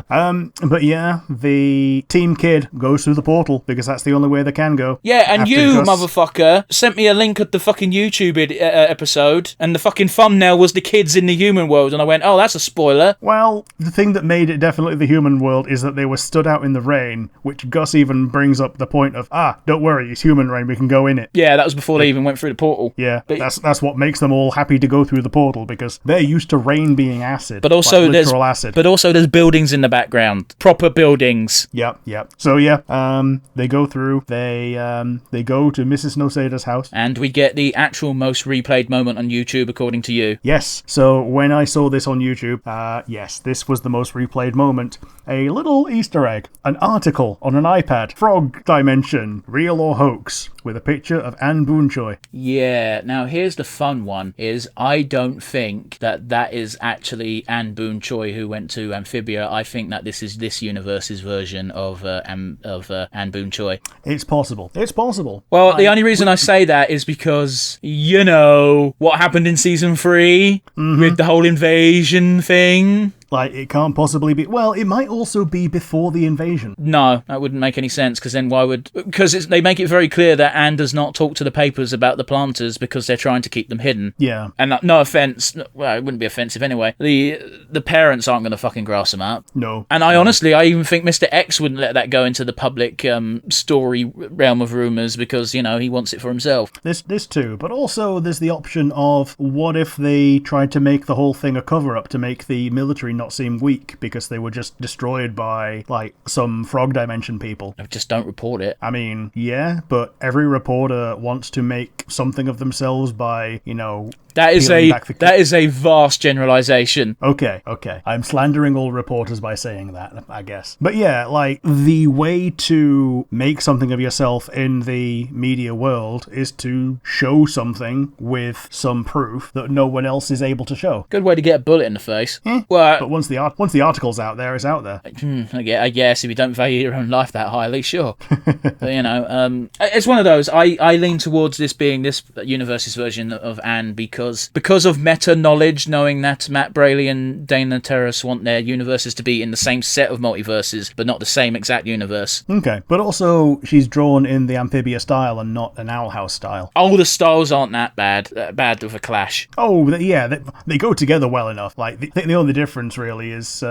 But yeah, the Team Kid goes through the portal because that's the only way they can go. Yeah, and motherfucker, sent me a link of the fucking YouTube episode, and the fucking thumbnail was the kids in the human world, and I went, that's a spoiler. Well, the thing that made it definitely the human world is that they were stood out in the rain, which Gus even brings up the point of, don't worry, it's human rain, we can go in it. Yeah, that was before they even went through the portal. Yeah, but that's what makes them all happy to go through the portal, because they're used to rain being acid. But also like literal acid. But also there's buildings in the background. Proper buildings. Yep. So they go through, they go to Mrs. Noseda's house. And we get the actual most replayed moment on YouTube, according to you. Yes. So when I saw this on YouTube, yes, this was the most replayed moment. A little Easter egg. An article on an iPad. Frog Dimension. Real or hoax. With a picture of Anne Boonchoi. Yeah. Now here's the fun one, is I don't think that is actually Anne Boonchoi who went to Amphibia. I think that this is this universe's version of Anne Boonchoi. It's possible. Well, the only reason I say that is because, what happened in season 3 with the whole invasion thing. Like, it can't possibly be... Well, it might also be before the invasion. No, that wouldn't make any sense, because then why would... Because they make it very clear that Anne does not talk to the papers about the planters because they're trying to keep them hidden. Yeah. And no offence... Well, it wouldn't be offensive anyway. The parents aren't going to fucking grass them up. No. And I even think Mr. X wouldn't let that go into the public story realm of rumours because, he wants it for himself. This too. But also there's the option of what if they tried to make the whole thing a cover-up to make the military not not seem weak because they were just destroyed by, like, some frog dimension people. Just don't report it. I mean, yeah, but every reporter wants to make something of themselves by, That is a vast generalization. Okay. I'm slandering all reporters by saying that, I guess. But yeah, like, the way to make something of yourself in the media world is to show something with some proof that no one else is able to show. Good way to get a bullet in the face. Well, but once the article's out there, it's out there. I guess if you don't value your own life that highly, sure. But, it's one of those. I lean towards this being this universe's version of Anne because of meta knowledge, knowing that Matt Braley and Dana Terrace want their universes to be in the same set of multiverses, but not the same exact universe. Okay, but also she's drawn in the Amphibia style and not an Owl House style. Oh, the styles aren't that bad of a clash. Oh, yeah, they go together well enough. Like, the only difference really is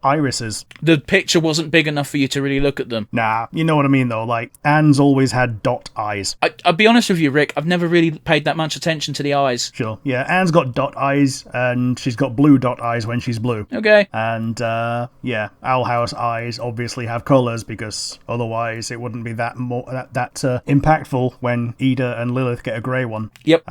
irises. The picture wasn't big enough for you to really look at them. Nah, you know what I mean though. Like, Anne's always had dot eyes. I'll be honest with you, Rick. I've never really paid that much attention to the eyes. Sure, yeah. Anne's got dot eyes, and she's got blue dot eyes when she's blue. Okay. And, Owl House eyes obviously have colours, because otherwise it wouldn't be that impactful when Ida and Lilith get a grey one. Yep.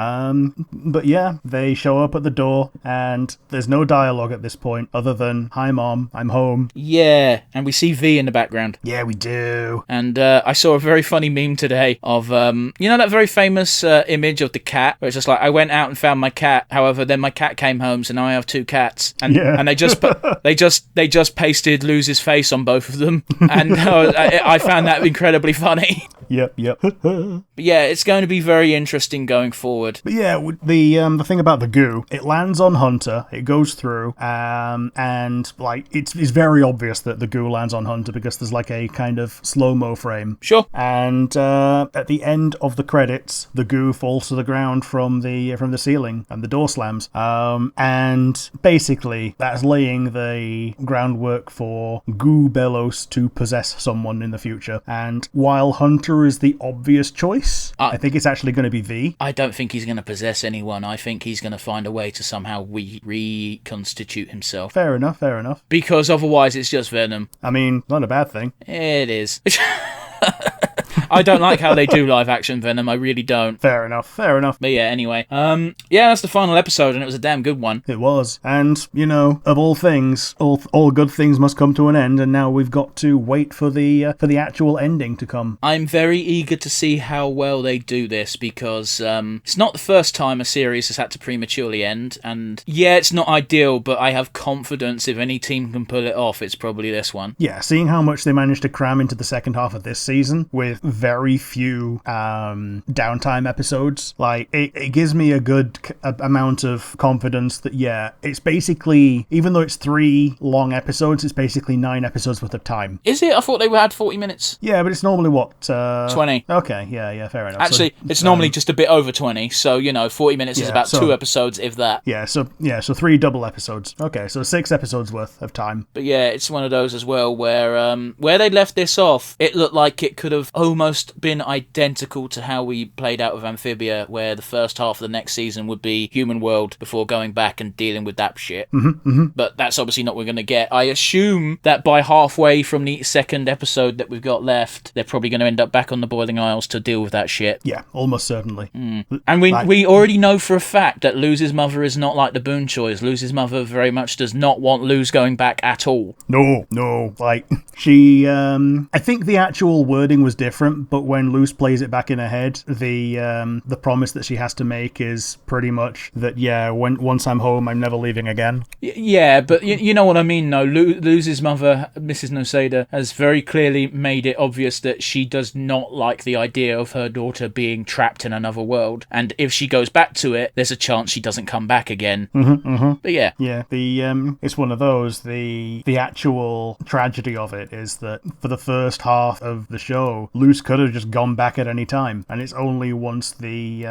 But yeah, they show up at the door, and there's no dialogue at this point, other than, "Hi Mom, I'm home." Yeah, and we see V in the background. Yeah, we do. And I saw a very funny meme today of, that very famous image of the cat, where it's just like, I went out and found my cat, however, then my cat came home, so now I have two cats. And they just pasted Luz's face on both of them, and I found that incredibly funny. Yep. But yeah, it's going to be very interesting going forward. But yeah, the thing about the goo, it lands on Hunter, it goes through, and like it's very obvious that the goo lands on Hunter because there's like a kind of slow-mo frame. Sure. And at the end of the credits, the goo falls to the ground from the ceiling, and the door slams. And basically, that's laying the groundwork for Goo Bellows to possess someone in the future. And while Hunter is the obvious choice, I think it's actually going to be V. I don't think he's going to possess anyone. I think he's going to find a way to somehow reconstitute himself. Fair enough. Because otherwise it's just Venom. I mean, not a bad thing. It is. I don't like how they do live action Venom. I really don't. Fair enough. But yeah, anyway. That's the final episode, and it was a damn good one. It was. And, of all things, all good things must come to an end, and now we've got to wait for the actual ending to come. I'm very eager to see how well they do this, because it's not the first time a series has had to prematurely end, and yeah, it's not ideal, but I have confidence if any team can pull it off, it's probably this one. Yeah, seeing how much they managed to cram into the second half of this season with very few downtime episodes, like it gives me a good amount of confidence that it's basically, even though it's 3 long episodes, it's basically 9 episodes worth of time. Is it? I thought they had 40 minutes. Yeah, but it's normally 20. Okay, yeah, fair enough. Actually, it's normally just a bit over 20, so 40 minutes is about 2 episodes, if that. So 3 double episodes. Okay, so 6 episodes worth of time. But yeah, it's one of those as well where they left this off, it looked like it could have almost been identical to how we played out with Amphibia, where the first half of the next season would be human world before going back and dealing with that shit. But that's obviously not what we're going to get. I assume that by halfway from the second episode that we've got left, they're probably going to end up back on the Boiling Isles to deal with that shit. Yeah, almost certainly. And we already know for a fact that Luz's mother is not like the Boone Choys. Luz's mother very much does not want Luz going back at all. No. Like, she, I think the actual wording was different, but when Luz plays it back in her head, the promise that she has to make is pretty much that, once I'm home, I'm never leaving again. Yeah, but you know what I mean, though. Luz's mother, Mrs. Noseda, has very clearly made it obvious that she does not like the idea of her daughter being trapped in another world, and if she goes back to it, there's a chance she doesn't come back again. But yeah. Yeah, it's one of those. The actual tragedy of it is that for the first half of the show, Luz Luz could have just gone back at any time, and it's only once the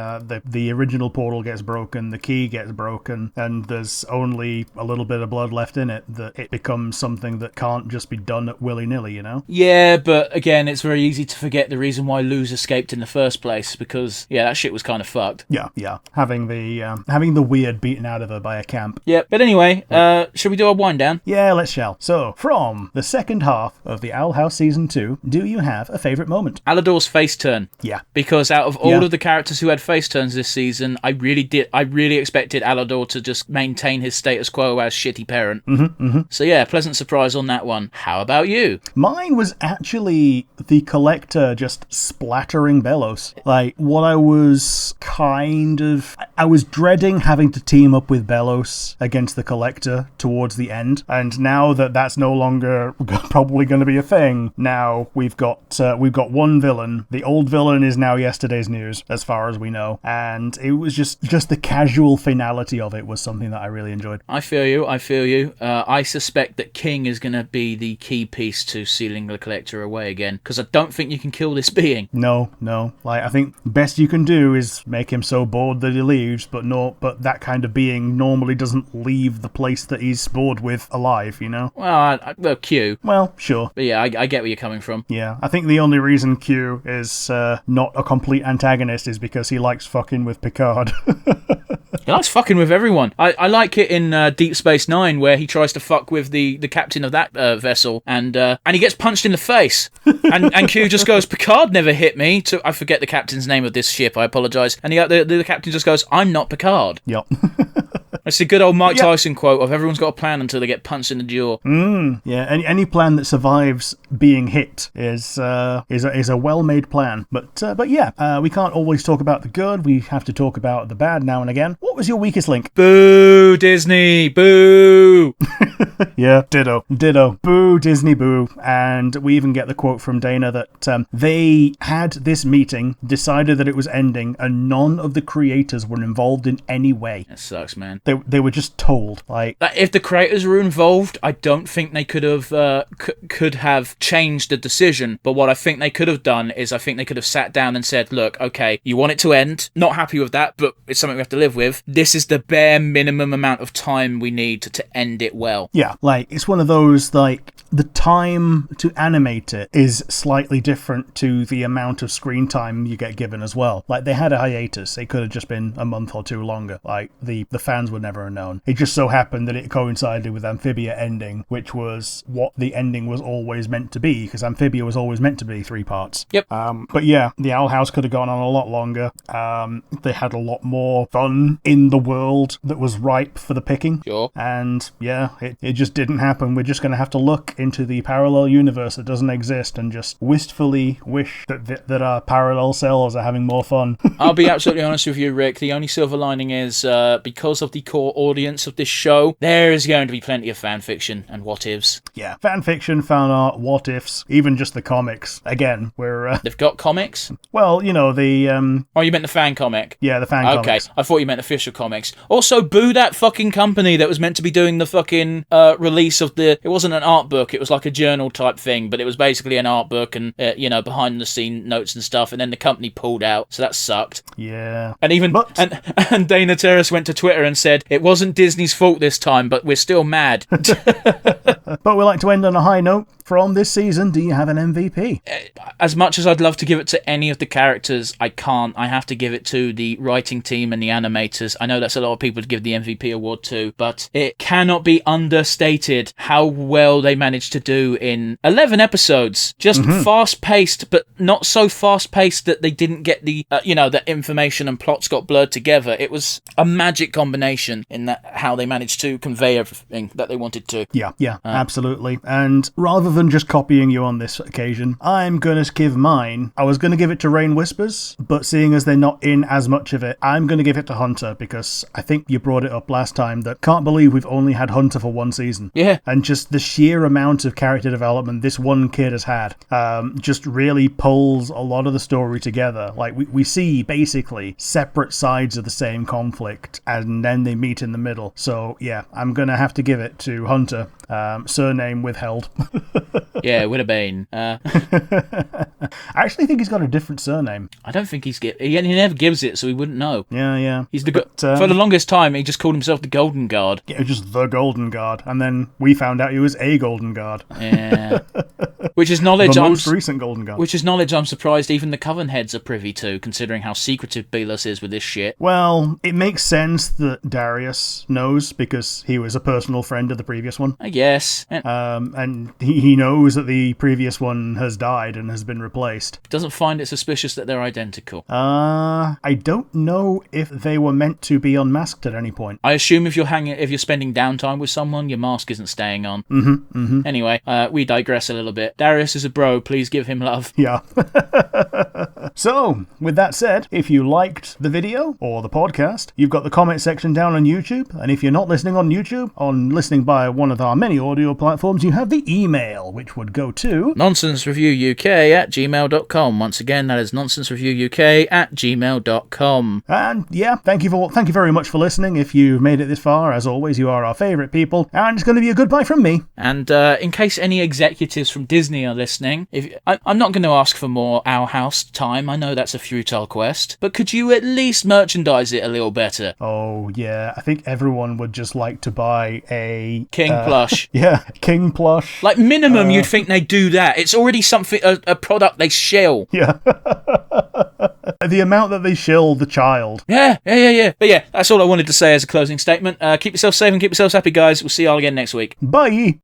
original portal gets broken, the key gets broken, and there's only a little bit of blood left in it, that it becomes something that can't just be done willy-nilly, you know? Yeah, but again, it's very easy to forget the reason why Luz escaped in the first place, because, yeah, that shit was kind of fucked. Yeah. Having the weird beaten out of her by a camp. Yeah, but anyway, should we do our wind down? Yeah, let's shall. So, from the second half of the Owl House Season 2, do you have a favourite moment? Alador's face turn. Yeah. Because out of all of the characters who had face turns this season, I really expected Alador to just maintain his status quo as shitty parent. So yeah, pleasant surprise on that one. How about you? Mine was actually the Collector just splattering Belos. Like, what I was dreading having to team up with Belos against the Collector towards the end, and now that that's no longer probably going to be a thing, now we've got one villain. The old villain is now yesterday's news, as far as we know, and it was just the casual finality of it was something that I really enjoyed. I feel you. I suspect that King is going to be the key piece to sealing the Collector away again, because I don't think you can kill this being. No. Like, I think best you can do is make him so bored that he leaves, but that kind of being normally doesn't leave the place that he's bored with alive, you know? Well, Q. Well, sure. But yeah, I get where you're coming from. Yeah, I think the only reason Q is not a complete antagonist is because he likes fucking with Picard. He likes fucking with everyone. I like it in Deep Space Nine, where he tries to fuck with the captain of that vessel, and he gets punched in the face, and Q just goes, "Picard never hit me." I forget the captain's name of this ship. I apologise. And the captain just goes, "I'm not Picard." Yep. It's the good old Mike Tyson quote of everyone's got a plan until they get punched in the jaw. Yeah, any plan that survives being hit is a well-made plan. But yeah, we can't always talk about the good. We have to talk about the bad now and again. What was your weakest link? Boo, Disney, boo. Yeah, ditto. Boo, Disney, boo. And we even get the quote from Dana that they had this meeting, decided that it was ending, and none of the creators were involved in any way. That sucks, man. They were just told, like, if the creators were involved, I don't think they could have changed the decision. But what I think they could have done is I think they could have sat down and said, "Look, okay, you want it to end. Not happy with that, but it's something we have to live with. This is the bare minimum amount of time we need to end it well." Yeah, like, it's one of those, like, the time to animate it is slightly different to the amount of screen time you get given as well. Like, they had a hiatus. It could have just been a month or two longer. Like, the fans would never have known. It just so happened that it coincided with Amphibia ending, which was what the ending was always meant to be, because Amphibia was always meant to be 3 parts. Yep. But yeah, the Owl House could have gone on a lot longer. They had a lot more fun in the world that was ripe for the picking. Sure. And yeah, it just didn't happen. We're just going to have to look into the parallel universe that doesn't exist and just wistfully wish that our parallel selves are having more fun. I'll be absolutely honest with you, Rick. The only silver lining is because of the core audience of this show, there is going to be plenty of fan fiction and what ifs. Yeah, fan fiction, fan art, what ifs, even just the comics. Again, we're they've got comics. Well, you know, the Oh, you meant the fan comic? Yeah, the fan comics. Okay, I thought you meant official comics. Also, boo that fucking company that was meant to be doing the fucking release of the. It wasn't an art book. It was like a journal type thing, but it was basically an art book and behind the scene notes and stuff. And then the company pulled out, so that sucked. Yeah. And even and Dana Terrace went to Twitter and said it wasn't Disney's fault this time, but we're still mad. But we like to end on a high note. From this season, do you have an MVP? As much as I'd love to give it to any of the characters, I can't. I have to give it to the writing team and the animators. I know that's a lot of people to give the MVP award to, but it cannot be understated how well they managed to do in 11 episodes. Just fast-paced, but not so fast-paced that they didn't get the, the information and plots got blurred together. It was a magic combination in that how they managed to convey everything that they wanted to. Yeah, absolutely. And rather than just copying you on this occasion, I'm going to give mine. I was going to give it to Rain Whispers, but seeing as they're not in as much of it, I'm going to give it to Hunter, because I think you brought it up last time that can't believe we've only had Hunter for 1 season. Yeah. And just the sheer amount of character development this one kid has had just really pulls a lot of the story together. Like, we see basically separate sides of the same conflict, and then they meet in the middle. So yeah, I'm going to have to give it to Hunter. Surname withheld. Yeah, it would have been. I actually think he's got a different surname. I don't think he never gives it, so he wouldn't know. Yeah. He's for the longest time, he just called himself the Golden Guard. Yeah, just the Golden Guard, and then we found out he was a Golden Guard. Yeah. Which is knowledge the most recent Golden Guard. Which is knowledge I'm surprised even the Coven heads are privy to, considering how secretive Belos is with this shit. Well, it makes sense that Darius knows, because he was a personal friend of the previous one. I guess. And he knows that the previous one has died and has been replaced. Doesn't find it suspicious that they're identical. I don't know if they were meant to be unmasked at any point. I assume if you're spending downtime with someone, your mask isn't staying on. Anyway, we digress a little bit. Darius is a bro, please give him love. Yeah. So, with that said, if you liked the video or the podcast, you've got the comment section down on YouTube, and if you're not listening on YouTube, listening by one of our many audio platforms, you have the email, which would go to nonsensereviewuk@gmail.com. Once again, that is nonsensereviewuk@gmail.com. And yeah, thank you very much for listening. If you made it this far, as always, you are our favourite people, and it's going to be a goodbye from me. And in case any executives from Disney are listening, I'm not going to ask for more Our House time. I know that's a futile quest, but could you at least merchandise it a little better? Oh yeah, I think everyone would just like to buy a King plush. Yeah, King plush. Like minimum, you'd think they'd do that. It's already something a product they shill. Yeah. The amount that they shill the child. Yeah. But yeah, that's all I wanted to say as a closing statement. Keep yourself safe and keep yourselves happy, guys. We'll see y'all again next week. Bye.